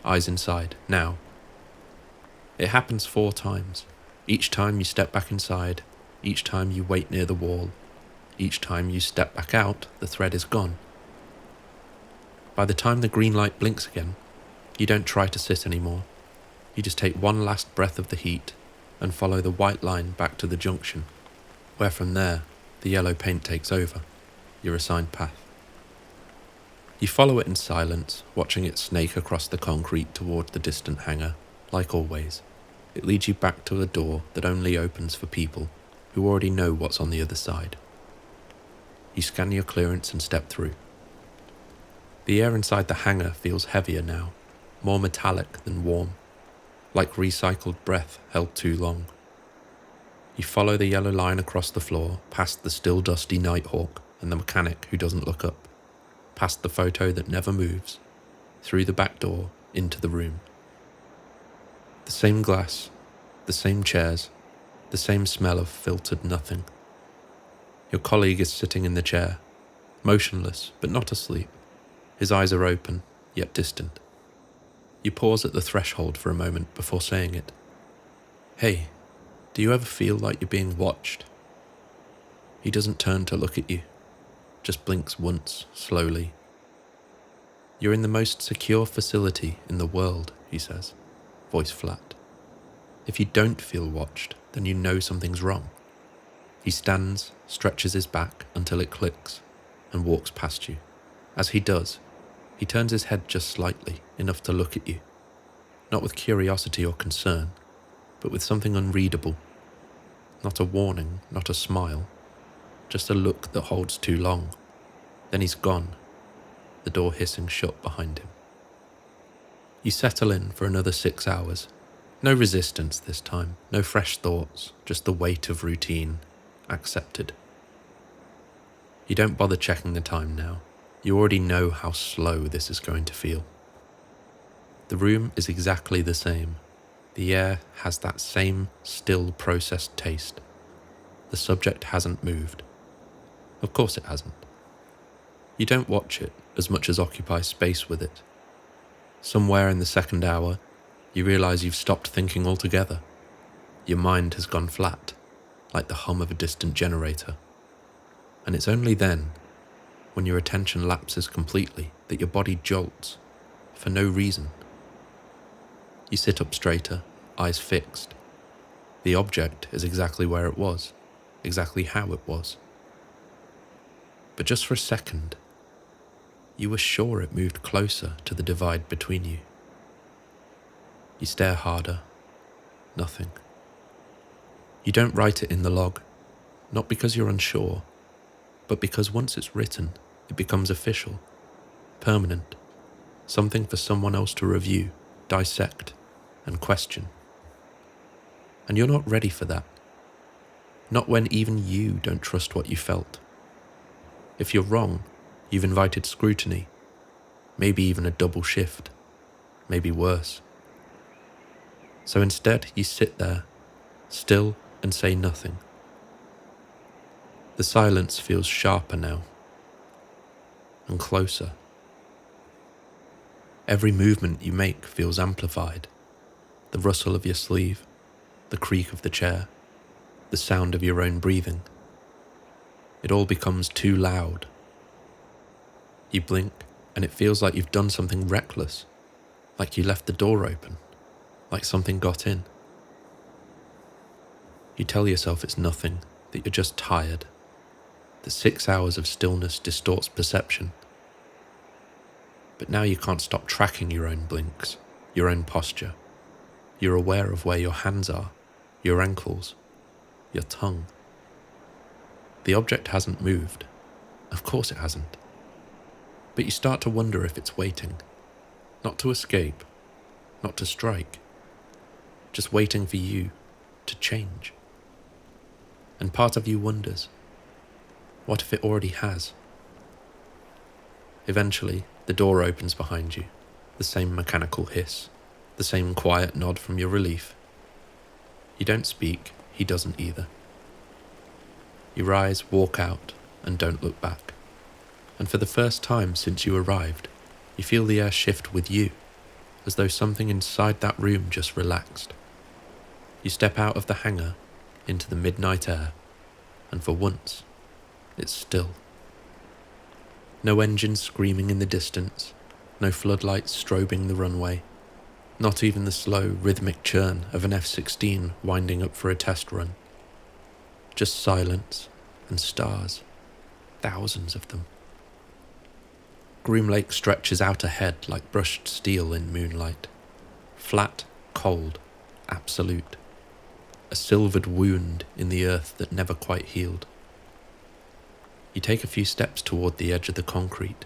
Speaker 1: eyes inside, now. It happens 4 times. Each time you step back inside, each time you wait near the wall, each time you step back out, the thread is gone. By the time the green light blinks again, you don't try to sit anymore. You just take one last breath of the heat and follow the white line back to the junction, where from there, the yellow paint takes over, your assigned path. You follow it in silence, watching it snake across the concrete toward the distant hangar. Like always, it leads you back to a door that only opens for people who already know what's on the other side. You scan your clearance and step through. The air inside the hangar feels heavier now, more metallic than warm, like recycled breath held too long. You follow the yellow line across the floor, past the still dusty Nighthawk and the mechanic who doesn't look up, past the photo that never moves, through the back door, into the room. The same glass, the same chairs, the same smell of filtered nothing. Your colleague is sitting in the chair, motionless but not asleep. His eyes are open, yet distant. You pause at the threshold for a moment before saying it. "Hey, do you ever feel like you're being watched?" He doesn't turn to look at you, just blinks once, slowly. "You're in the most secure facility in the world," he says, voice flat. "If you don't feel watched, then you know something's wrong." He stands, stretches his back until it clicks, and walks past you. As he does, he turns his head just slightly, enough to look at you. Not with curiosity or concern, but with something unreadable. Not a warning, not a smile, just a look that holds too long. Then he's gone, the door hissing shut behind him. You settle in for another 6 hours. No resistance this time, no fresh thoughts, just the weight of routine, accepted. You don't bother checking the time now. You already know how slow this is going to feel. The room is exactly the same. The air has that same still processed taste. The subject hasn't moved. Of course it hasn't. You don't watch it as much as occupy space with it. Somewhere in the second hour, you realize you've stopped thinking altogether. Your mind has gone flat, like the hum of a distant generator. And it's only then, when your attention lapses completely, that your body jolts, for no reason. You sit up straighter, eyes fixed. The object is exactly where it was, exactly how it was. But just for a second, you were sure it moved closer to the divide between you. You stare harder. Nothing. You don't write it in the log, not because you're unsure, but because once it's written, it becomes official, permanent, something for someone else to review, dissect, and question. And you're not ready for that. Not when even you don't trust what you felt. If you're wrong, you've invited scrutiny, maybe even a double shift, maybe worse. So instead, you sit there, still and say nothing. The silence feels sharper now, and closer. Every movement you make feels amplified. The rustle of your sleeve, the creak of the chair, the sound of your own breathing. It all becomes too loud. You blink, and it feels like you've done something reckless, like you left the door open, like something got in. You tell yourself it's nothing, that you're just tired, that 6 hours of stillness distorts perception. But now you can't stop tracking your own blinks, your own posture. You're aware of where your hands are, your ankles, your tongue. The object hasn't moved. Of course it hasn't. But you start to wonder if it's waiting, not to escape, not to strike, just waiting for you to change. And part of you wonders, what if it already has? Eventually, the door opens behind you, the same mechanical hiss, the same quiet nod from your relief. You don't speak, he doesn't either. You rise, walk out, and don't look back. And for the first time since you arrived, you feel the air shift with you, as though something inside that room just relaxed. You step out of the hangar into the midnight air, and for once, it's still. No engines screaming in the distance, no floodlights strobing the runway, not even the slow, rhythmic churn of an F-16 winding up for a test run. Just silence and stars, thousands of them. Groom Lake stretches out ahead like brushed steel in moonlight. Flat, cold, absolute. A silvered wound in the earth that never quite healed. You take a few steps toward the edge of the concrete,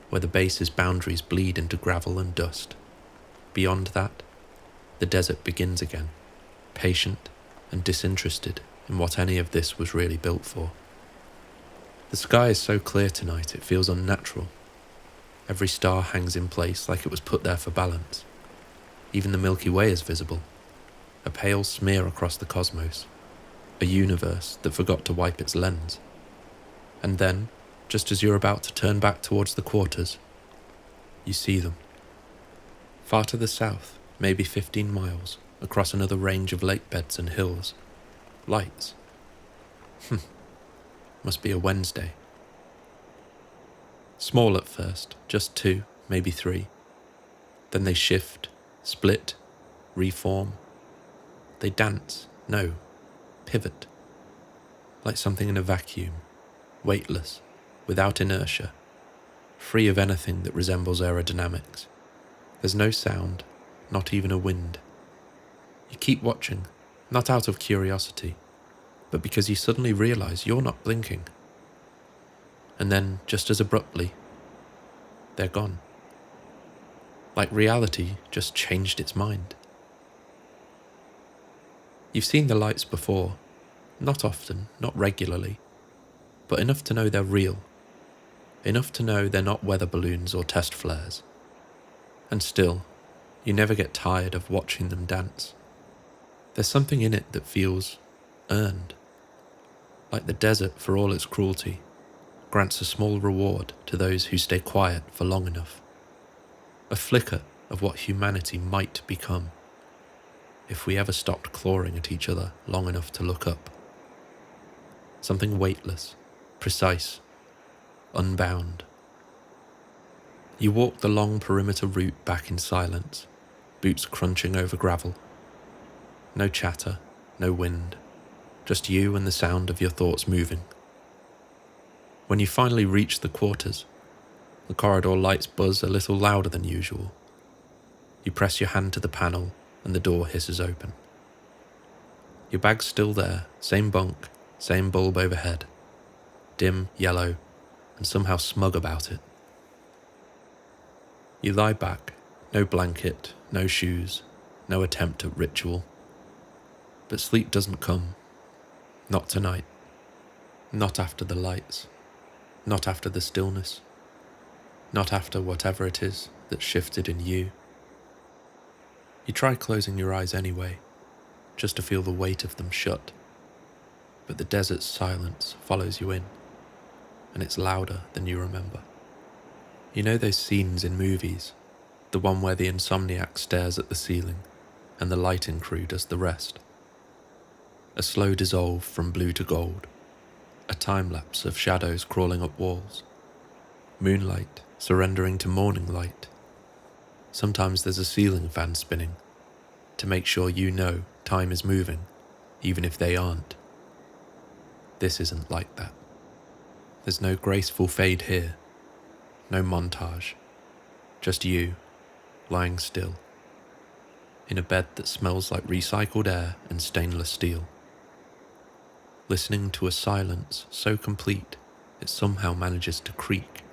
Speaker 1: where the base's boundaries bleed into gravel and dust. Beyond that, the desert begins again, patient and disinterested in what any of this was really built for. The sky is so clear tonight it feels unnatural. Every star hangs in place like it was put there for balance. Even the Milky Way is visible, a pale smear across the cosmos, a universe that forgot to wipe its lens. And then, just as you're about to turn back towards the quarters, you see them. Far to the south, maybe 15 miles, across another range of lake beds and hills. Lights. Must be a Wednesday. Small at first, just 2, maybe 3. Then they shift, split, reform. They dance, no, pivot. Like something in a vacuum, weightless, without inertia, free of anything that resembles aerodynamics. There's no sound, not even a wind. You keep watching, not out of curiosity, but because you suddenly realize you're not blinking. And then, just as abruptly, they're gone. Like reality just changed its mind. You've seen the lights before, not often, not regularly, but enough to know they're real, enough to know they're not weather balloons or test flares. And still, you never get tired of watching them dance. There's something in it that feels earned, like the desert, for all its cruelty, grants a small reward to those who stay quiet for long enough. A flicker of what humanity might become, if we ever stopped clawing at each other long enough to look up. Something weightless, precise, unbound. You walk the long perimeter route back in silence, boots crunching over gravel. No chatter, no wind, just you and the sound of your thoughts moving. When you finally reach the quarters, the corridor lights buzz a little louder than usual. You press your hand to the panel and the door hisses open. Your bag's still there, same bunk, same bulb overhead, dim, yellow, and somehow smug about it. You lie back, no blanket, no shoes, no attempt at ritual. But sleep doesn't come. Not tonight. Not after the lights. Not after the stillness. Not after whatever it is that shifted in you. You try closing your eyes anyway, just to feel the weight of them shut. But the desert's silence follows you in, and it's louder than you remember. You know those scenes in movies, the one where the insomniac stares at the ceiling and the lighting crew does the rest. A slow dissolve from blue to gold, a time-lapse of shadows crawling up walls, moonlight surrendering to morning light. Sometimes there's a ceiling fan spinning, to make sure you know time is moving, even if they aren't. This isn't like that. There's no graceful fade here, no montage, just you, lying still, in a bed that smells like recycled air and stainless steel, listening to a silence so complete it somehow manages to creak.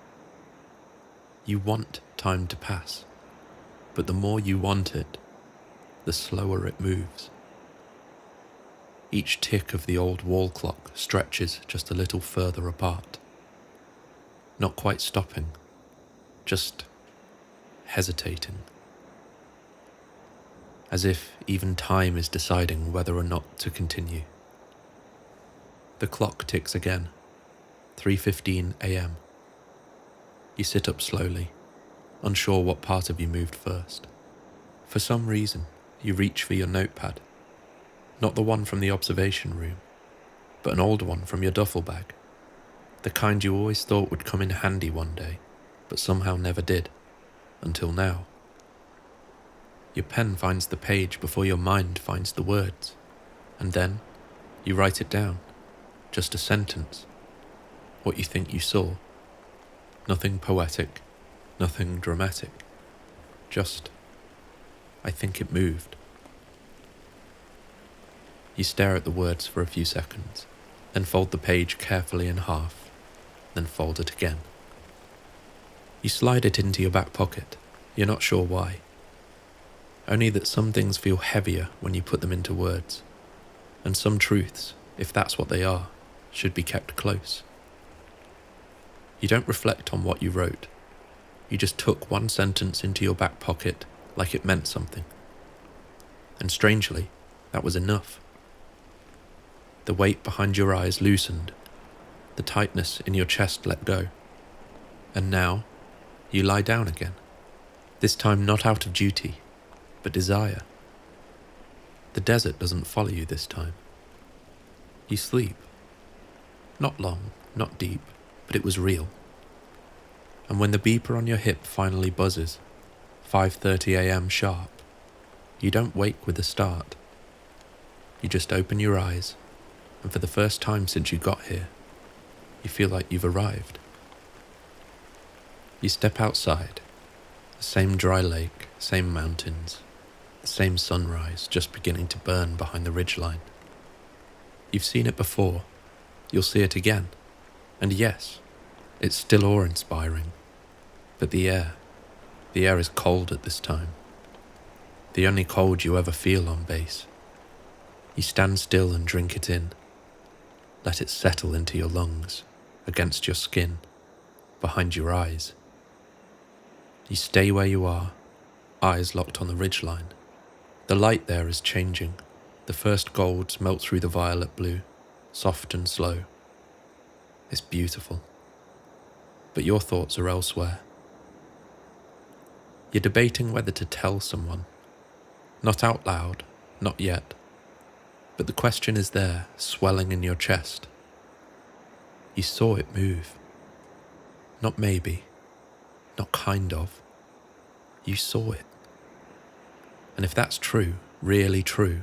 Speaker 1: You want time to pass. but the more you want it, the slower it moves. Each tick of the old wall clock stretches just a little further apart. Not quite stopping, just hesitating. As if even time is deciding whether or not to continue. The clock ticks again, 3:15 a.m. You sit up slowly, unsure what part of you moved first. For some reason, you reach for your notepad. Not the one from the observation room, but an old one from your duffel bag. The kind you always thought would come in handy one day, but somehow never did, until now. Your pen finds the page before your mind finds the words, and then you write it down, just a sentence, what you think you saw. Nothing poetic, nothing dramatic, just, I think it moved. You stare at the words for a few seconds, then fold the page carefully in half, then fold it again. You slide it into your back pocket, you're not sure why. Only that some things feel heavier when you put them into words, and some truths, if that's what they are, should be kept close. You don't reflect on what you wrote. You just took one sentence into your back pocket like it meant something. And strangely, that was enough. The weight behind your eyes loosened, the tightness in your chest let go. And now, you lie down again, this time not out of duty, but desire. The desert doesn't follow you this time. You sleep. Not long, not deep, but it was real. And when the beeper on your hip finally buzzes, 5:30 a.m. sharp, you don't wake with a start. You just open your eyes, and for the first time since you got here, you feel like you've arrived. You step outside, the same dry lake, same mountains, the same sunrise just beginning to burn behind the ridgeline. You've seen it before, you'll see it again, and yes, it's still awe-inspiring, but the air is cold at this time. The only cold you ever feel on base. You stand still and drink it in. Let it settle into your lungs, against your skin, behind your eyes. You stay where you are, eyes locked on the ridgeline. The light there is changing. The first golds melt through the violet blue, soft and slow. It's beautiful. But your thoughts are elsewhere. You're debating whether to tell someone. Not out loud, not yet. But the question is there, swelling in your chest. You saw it move. Not maybe, not kind of. You saw it. And if that's true, really true,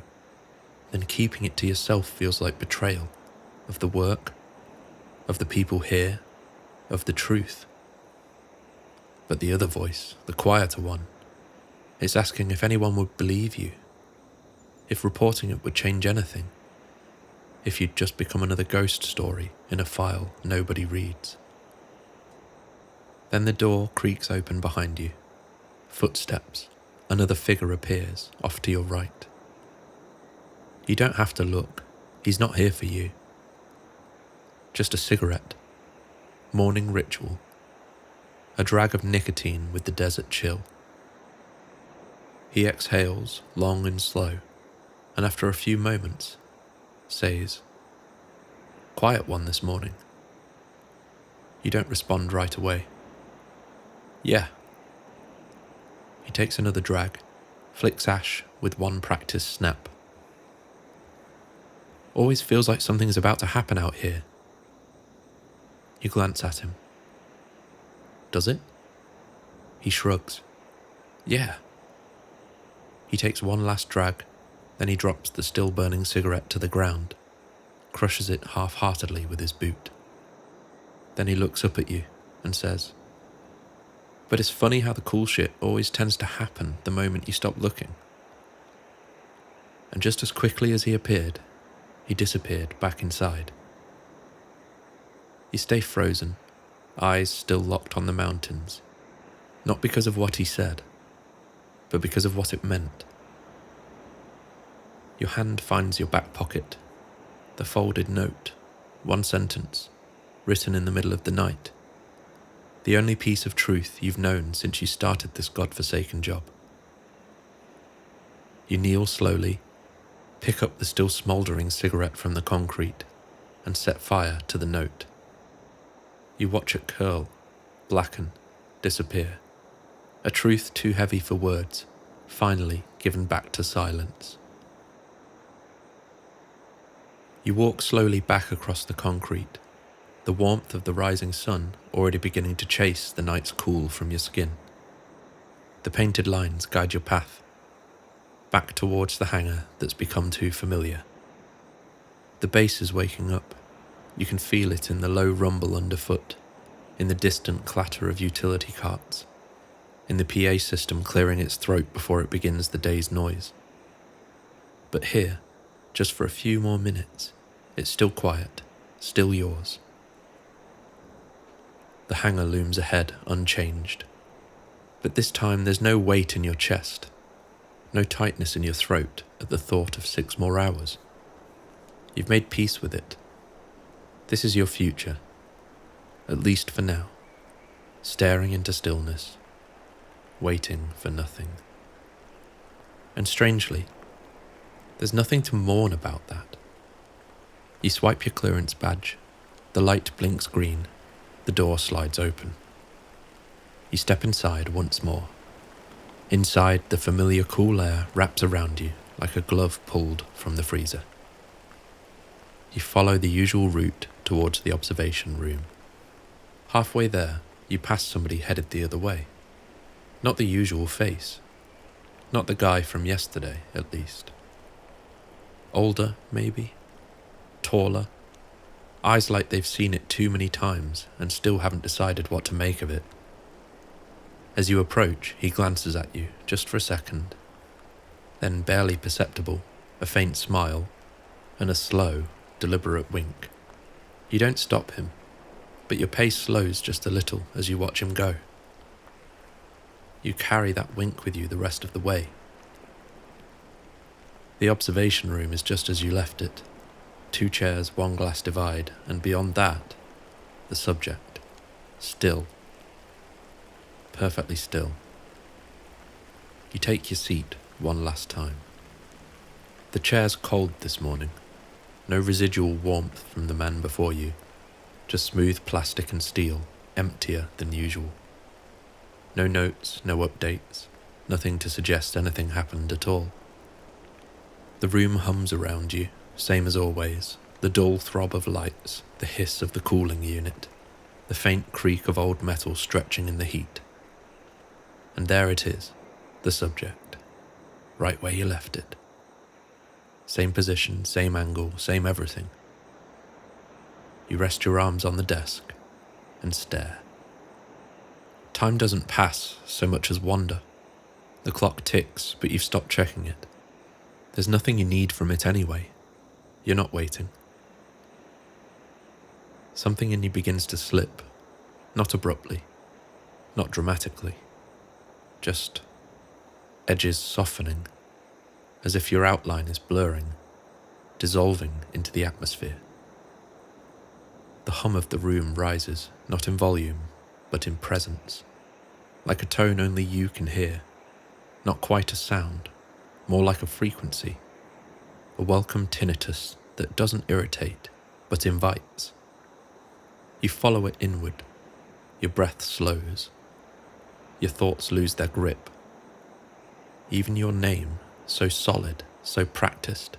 Speaker 1: then keeping it to yourself feels like betrayal of the work, of the people here, of the truth. But the other voice, the quieter one, is asking if anyone would believe you, if reporting it would change anything, if you'd just become another ghost story in a file nobody reads. Then the door creaks open behind you. Footsteps. Another figure appears, off to your right. You don't have to look. He's not here for you. Just a cigarette. Morning ritual. A drag of nicotine with the desert chill. He exhales, long and slow, and after a few moments, says, "Quiet one this morning." You don't respond right away. "Yeah." He takes another drag, flicks ash with one practiced snap. "Always feels like something's about to happen out here." You glance at him. "Does it?" He shrugs. "Yeah." He takes one last drag, then he drops the still burning cigarette to the ground, crushes it half-heartedly with his boot. Then he looks up at you and says, "But it's funny how the cool shit always tends to happen the moment you stop looking." And just as quickly as he appeared, he disappeared back inside. You stay frozen, eyes still locked on the mountains, not because of what he said, but because of what it meant. Your hand finds your back pocket, the folded note, one sentence, written in the middle of the night. The only piece of truth you've known since you started this godforsaken job. You kneel slowly, pick up the still smouldering cigarette from the concrete, and set fire to the note. You watch it curl, blacken, disappear. A truth too heavy for words, finally given back to silence. You walk slowly back across the concrete, the warmth of the rising sun already beginning to chase the night's cool from your skin. The painted lines guide your path, back towards the hangar that's become too familiar. The base is waking up. You can feel it in the low rumble underfoot, in the distant clatter of utility carts, in the PA system clearing its throat before it begins the day's noise. But here, just for a few more minutes, it's still quiet, still yours. The hangar looms ahead, unchanged. But this time there's no weight in your chest, no tightness in your throat at the thought of 6 more hours. You've made peace with it. This is your future, at least for now, staring into stillness, waiting for nothing. And strangely, there's nothing to mourn about that. You swipe your clearance badge, the light blinks green, the door slides open. You step inside once more. Inside, the familiar cool air wraps around you like a glove pulled from the freezer. You follow the usual route towards the observation room. Halfway there, you pass somebody headed the other way. Not the usual face. Not the guy from yesterday, at least. Older, maybe? Taller? Eyes like they've seen it too many times and still haven't decided what to make of it. As you approach, he glances at you, just for a second. Then, barely perceptible, a faint smile, and a slow, deliberate wink. You don't stop him, but your pace slows just a little as you watch him go. You carry that wink with you the rest of the way. The observation room is just as you left it. 2 chairs, 1 glass divide, and beyond that, the subject. Still. Perfectly still. You take your seat one last time. The chair's cold this morning. No residual warmth from the man before you. Just smooth plastic and steel, emptier than usual. No notes, no updates, nothing to suggest anything happened at all. The room hums around you, same as always, the dull throb of lights, the hiss of the cooling unit, the faint creak of old metal stretching in the heat. And there it is, the subject, right where you left it. Same position, same angle, same everything. You rest your arms on the desk and stare. Time doesn't pass so much as wander. The clock ticks, but you've stopped checking it. There's nothing you need from it anyway. You're not waiting. Something in you begins to slip, not abruptly, not dramatically, just edges softening, as if your outline is blurring, dissolving into the atmosphere. The hum of the room rises, not in volume, but in presence, like a tone only you can hear, not quite a sound, more like a frequency, a welcome tinnitus that doesn't irritate, but invites. You follow it inward, your breath slows, your thoughts lose their grip. Even your name, so solid, so practiced,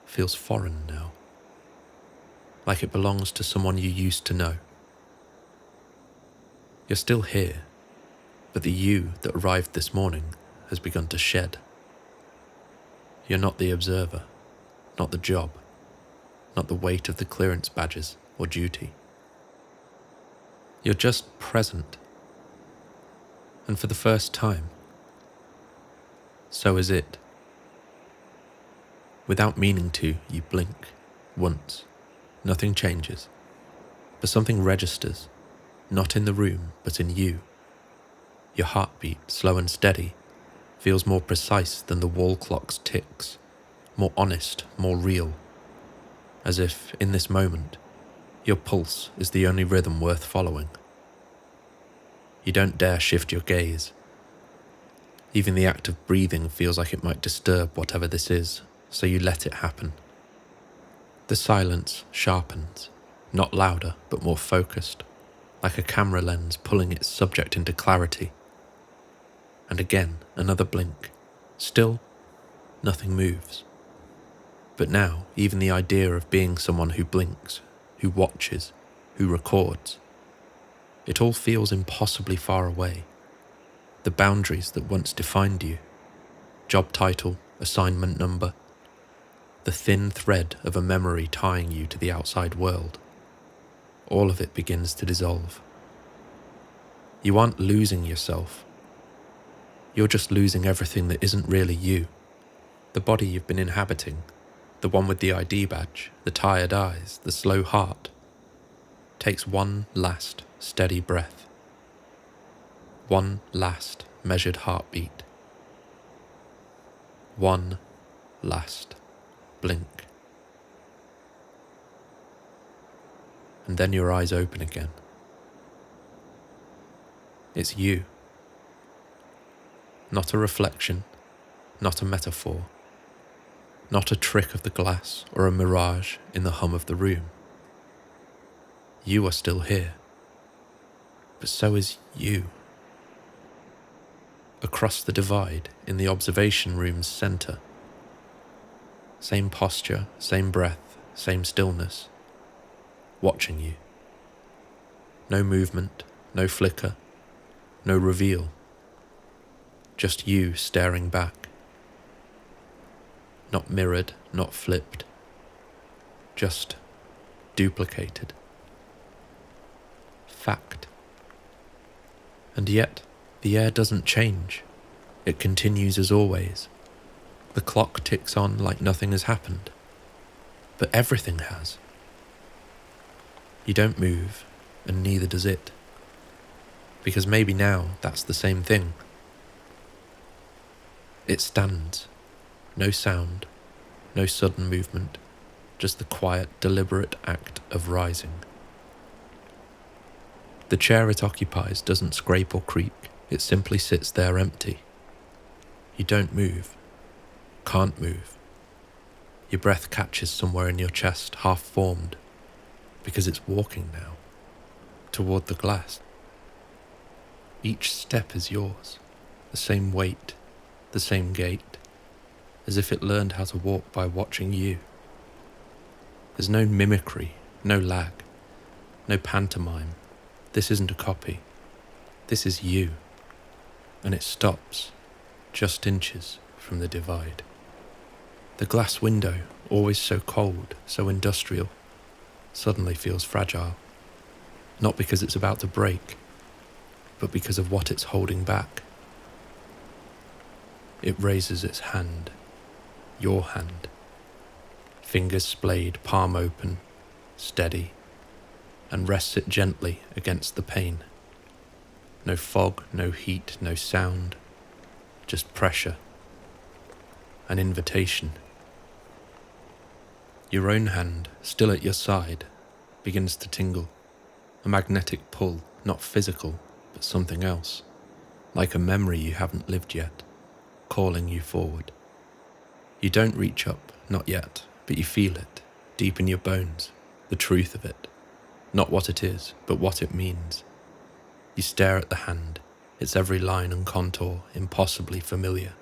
Speaker 1: feels foreign now, like it belongs to someone you used to know. You're still here, but the you that arrived this morning has begun to shed. You're not the observer, not the job, not the weight of the clearance badges or duty. You're just present. And for the first time, so is it. Without meaning to, you blink, once. Nothing changes. But something registers, not in the room, but in you. Your heartbeat, slow and steady, feels more precise than the wall clock's ticks, more honest, more real, as if, in this moment, your pulse is the only rhythm worth following. You don't dare shift your gaze. Even the act of breathing feels like it might disturb whatever this is, so you let it happen. The silence sharpens, not louder but more focused, like a camera lens pulling its subject into clarity. And again, another blink. Still, nothing moves. But now, even the idea of being someone who blinks, who watches, who records, it all feels impossibly far away. The boundaries that once defined you, job title, assignment number, the thin thread of a memory tying you to the outside world, all of it begins to dissolve. You aren't losing yourself. You're just losing everything that isn't really you. The body you've been inhabiting, the one with the ID badge, the tired eyes, the slow heart, takes one last steady breath. One last measured heartbeat. One last blink. And then your eyes open again. It's you. Not a reflection, not a metaphor, not a trick of the glass or a mirage in the hum of the room. You are still here, but so is you. Across the divide in the observation room's center. Same posture, same breath, same stillness. Watching you. No movement, no flicker, no reveal. Just you staring back. Not mirrored, not flipped. Just duplicated. Fact. And yet, the air doesn't change. It continues as always. The clock ticks on like nothing has happened. But everything has. You don't move, and neither does it. Because maybe now that's the same thing. It stands. No sound, no sudden movement, just the quiet, deliberate act of rising. The chair it occupies doesn't scrape or creak. It simply sits there empty. You don't move. Can't move. Your breath catches somewhere in your chest, half formed, because it's walking now, toward the glass. Each step is yours, the same weight, the same gait, as if it learned how to walk by watching you. There's no mimicry, no lag, no pantomime. This isn't a copy. This is you. And it stops, just inches from the divide. The glass window, always so cold, so industrial, suddenly feels fragile. Not because it's about to break, but because of what it's holding back. It raises its hand, your hand, fingers splayed, palm open, steady, and rests it gently against the pane. No fog, no heat, no sound, just pressure. An invitation. Your own hand, still at your side, begins to tingle. A magnetic pull, not physical, but something else. Like a memory you haven't lived yet, calling you forward. You don't reach up, not yet, but you feel it, deep in your bones, the truth of it. Not what it is, but what it means. You stare at the hand, its every line and contour impossibly familiar.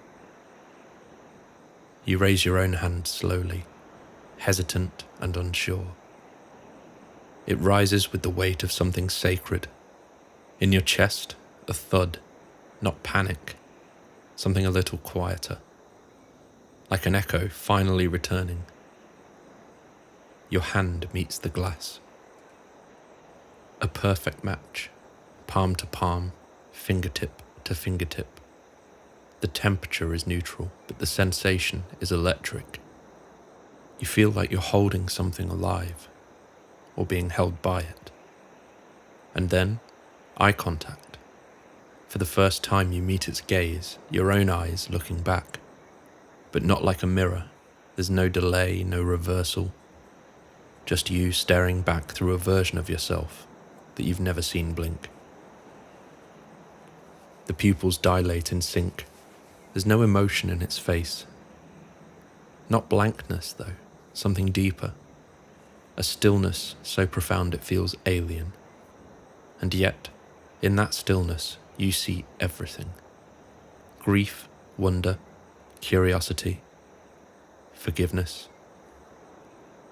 Speaker 1: You raise your own hand slowly, hesitant and unsure. It rises with the weight of something sacred. In your chest, a thud, not panic, something a little quieter. Like an echo finally returning. Your hand meets the glass. A perfect match, palm to palm, fingertip to fingertip. The temperature is neutral, but the sensation is electric. You feel like you're holding something alive, or being held by it. And then, eye contact. For For the first time you meet its gaze, your own eyes looking back. But not like a mirror. There's no delay, no reversal. Just you staring back through a version of yourself that you've never seen blink. The pupils dilate in sync. There's no emotion in its face. Not blankness, though, something deeper. A stillness so profound it feels alien. And yet, in that stillness, you see everything. Grief, wonder, curiosity, forgiveness,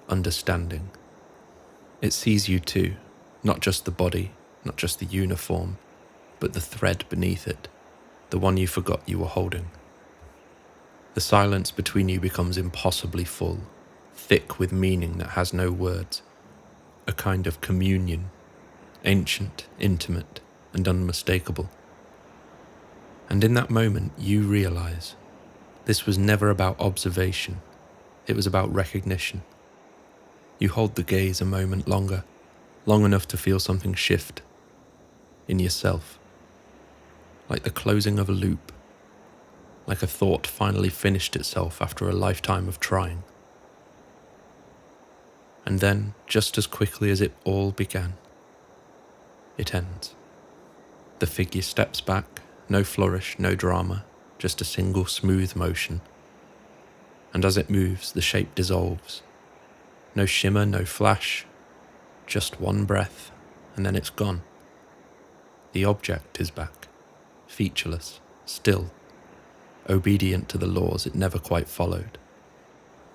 Speaker 1: understanding. It sees you too, not just the body, not just the uniform, but the thread beneath it, the one you forgot you were holding. The silence between you becomes impossibly full, thick with meaning that has no words, a kind of communion, ancient, intimate, and unmistakable. And in that moment you realize this was never about observation, it was about recognition. You hold the gaze a moment longer, long enough to feel something shift in yourself, like the closing of a loop, like a thought finally finished itself after a lifetime of trying. And then, just as quickly as it all began, it ends. The figure steps back, no flourish, no drama, just a single smooth motion. And as it moves, the shape dissolves. No shimmer, no flash, just one breath, and then it's gone. The object is back, featureless, still, obedient to the laws it never quite followed.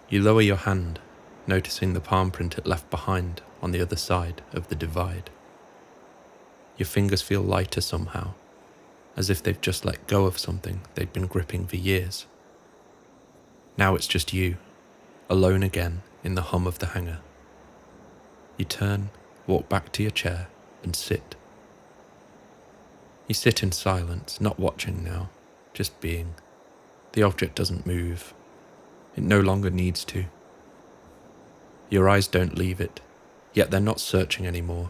Speaker 1: You lower your hand, noticing the palm print it left behind on the other side of the divide. Your fingers feel lighter somehow, as if they've just let go of something they'd been gripping for years. Now it's just you, alone again in the hum of the hangar. You turn, walk back to your chair, and sit. You sit in silence, not watching now, just being. The object doesn't move. It no longer needs to. Your eyes don't leave it, yet they're not searching anymore.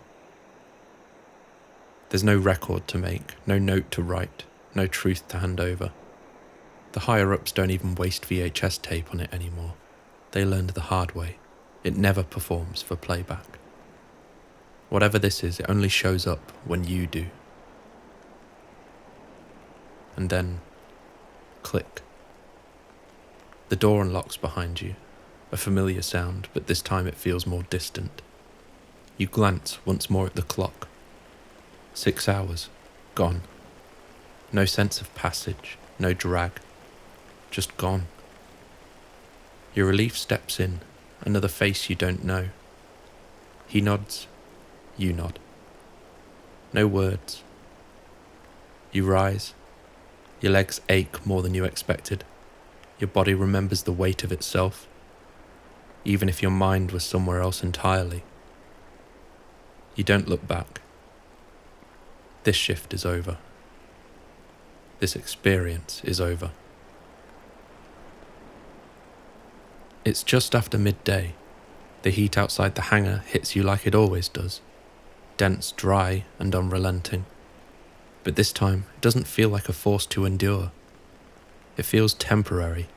Speaker 1: There's no record to make, no note to write, no truth to hand over. The higher-ups don't even waste VHS tape on it anymore. They learned the hard way. It never performs for playback. Whatever this is, it only shows up when you do. And then, click. The door unlocks behind you, a familiar sound, but this time it feels more distant. You glance once more at the clock. 6 hours, gone. No sense of passage, no drag, just gone. Your relief steps in, another face you don't know. He nods, you nod. No words. You rise. Your legs ache more than you expected. Your body remembers the weight of itself, even if your mind was somewhere else entirely. You don't look back. This shift is over. This experience is over. It's just after midday. The heat outside the hangar hits you like it always does, dense, dry, and unrelenting. But this time, it doesn't feel like a force to endure. It feels temporary.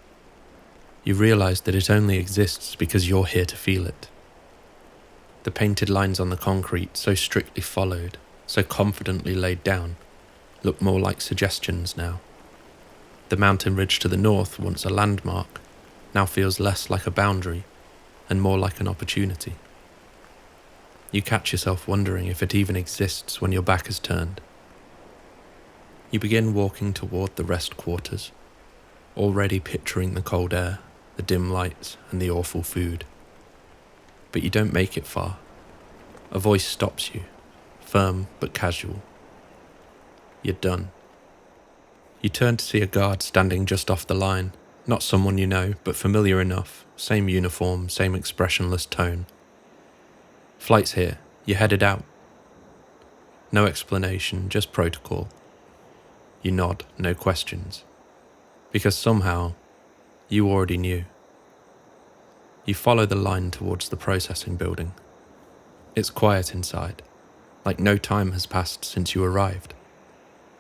Speaker 1: You realize that it only exists because you're here to feel it. The painted lines on the concrete, so strictly followed, so confidently laid down, look more like suggestions now. The mountain ridge to the north, once a landmark, now feels less like a boundary and more like an opportunity. You catch yourself wondering if it even exists when your back is turned. You begin walking toward the rest quarters, already picturing the cold air, the dim lights, and the awful food. But you don't make it far. A voice stops you, firm but casual. You're done. You turn to see a guard standing just off the line, not someone you know, but familiar enough, same uniform, same expressionless tone. Flight's here, you're headed out. No explanation, just protocol. You nod, no questions. Because somehow, you already knew. You follow the line towards the processing building. It's quiet inside, like no time has passed since you arrived.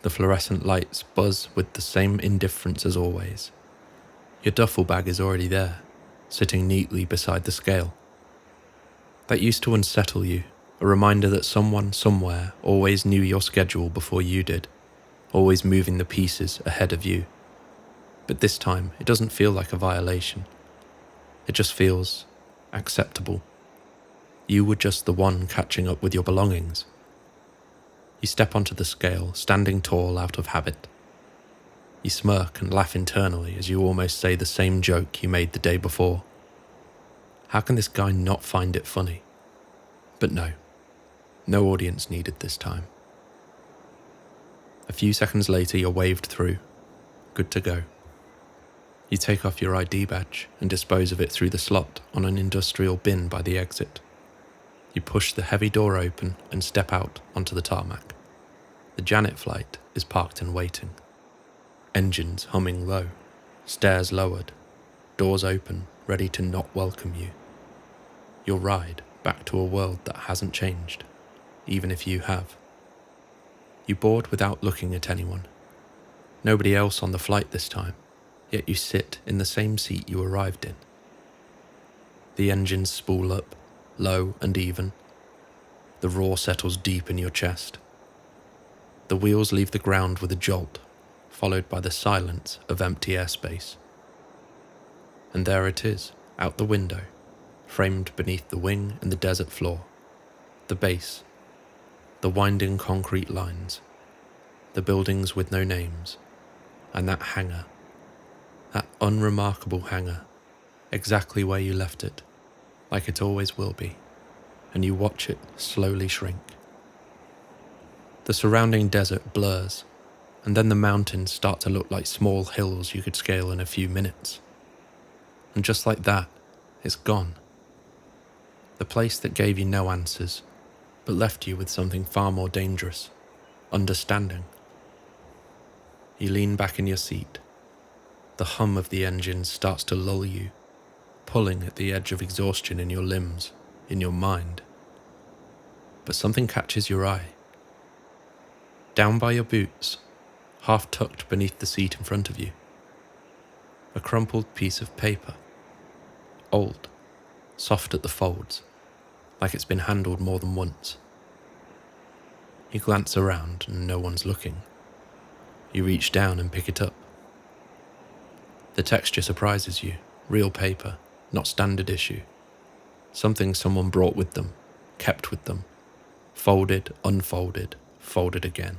Speaker 1: The fluorescent lights buzz with the same indifference as always. Your duffel bag is already there, sitting neatly beside the scale. That used to unsettle you, a reminder that someone somewhere always knew your schedule before you did, always moving the pieces ahead of you. But this time, it doesn't feel like a violation. It just feels acceptable. You were just the one catching up with your belongings. You step onto the scale, standing tall out of habit. You smirk and laugh internally as you almost say the same joke you made the day before. How can this guy not find it funny? But no audience needed this time. A few seconds later, you're waved through. Good to go. You take off your ID badge and dispose of it through the slot on an industrial bin by the exit. You push the heavy door open and step out onto the tarmac. The Janet flight is parked and waiting. Engines humming low, stairs lowered, doors open, ready to not welcome you. Your ride back to a world that hasn't changed, even if you have. You board without looking at anyone. Nobody else on the flight this time, yet you sit in the same seat you arrived in. The engines spool up, low and even. The roar settles deep in your chest. The wheels leave the ground with a jolt, followed by the silence of empty airspace. And there it is, out the window, framed beneath the wing and the desert floor. The base, the winding concrete lines, the buildings with no names, and that hangar, that unremarkable hangar, exactly where you left it, like it always will be, and you watch it slowly shrink. The surrounding desert blurs, and then the mountains start to look like small hills you could scale in a few minutes. And just like that, it's gone. The place that gave you no answers, but left you with something far more dangerous, understanding. You lean back in your seat. The hum of the engine starts to lull you, pulling at the edge of exhaustion in your limbs, in your mind. But something catches your eye. Down by your boots, half tucked beneath the seat in front of you, a crumpled piece of paper, old, soft at the folds, like it's been handled more than once. You glance around and no one's looking. You reach down and pick it up. The texture surprises you, real paper, not standard issue. Something someone brought with them, kept with them, folded, unfolded, folded again.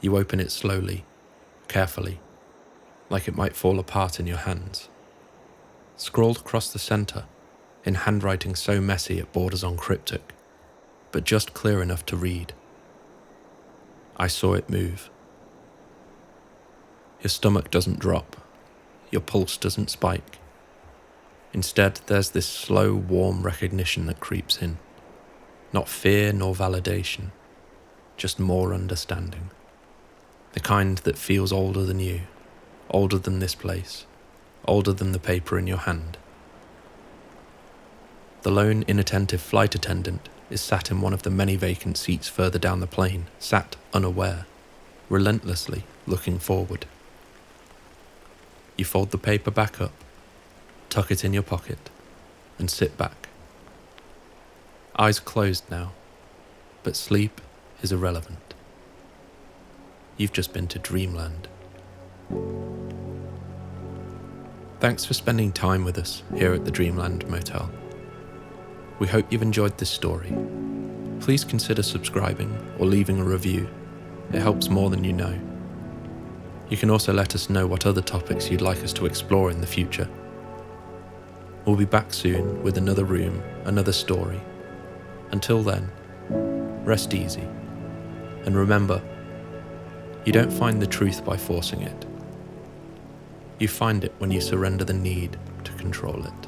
Speaker 1: You open it slowly, carefully, like it might fall apart in your hands. Scrawled across the center, in handwriting so messy it borders on cryptic, but just clear enough to read. I saw it move. Your stomach doesn't drop, your pulse doesn't spike. Instead, there's this slow, warm recognition that creeps in. Not fear nor validation, just more understanding. The kind that feels older than you, older than this place, older than the paper in your hand. The lone inattentive flight attendant is sat in one of the many vacant seats further down the plane, sat unaware, relentlessly looking forward. You fold the paper back up, tuck it in your pocket, and sit back. Eyes closed now, but sleep is irrelevant. You've just been to Dreamland. Thanks for spending time with us here at the Dreamland Motel. We hope you've enjoyed this story. Please consider subscribing or leaving a review. It helps more than you know. You can also let us know what other topics you'd like us to explore in the future. We'll be back soon with another room, another story. Until then, rest easy. And remember, you don't find the truth by forcing it. You find it when you surrender the need to control it.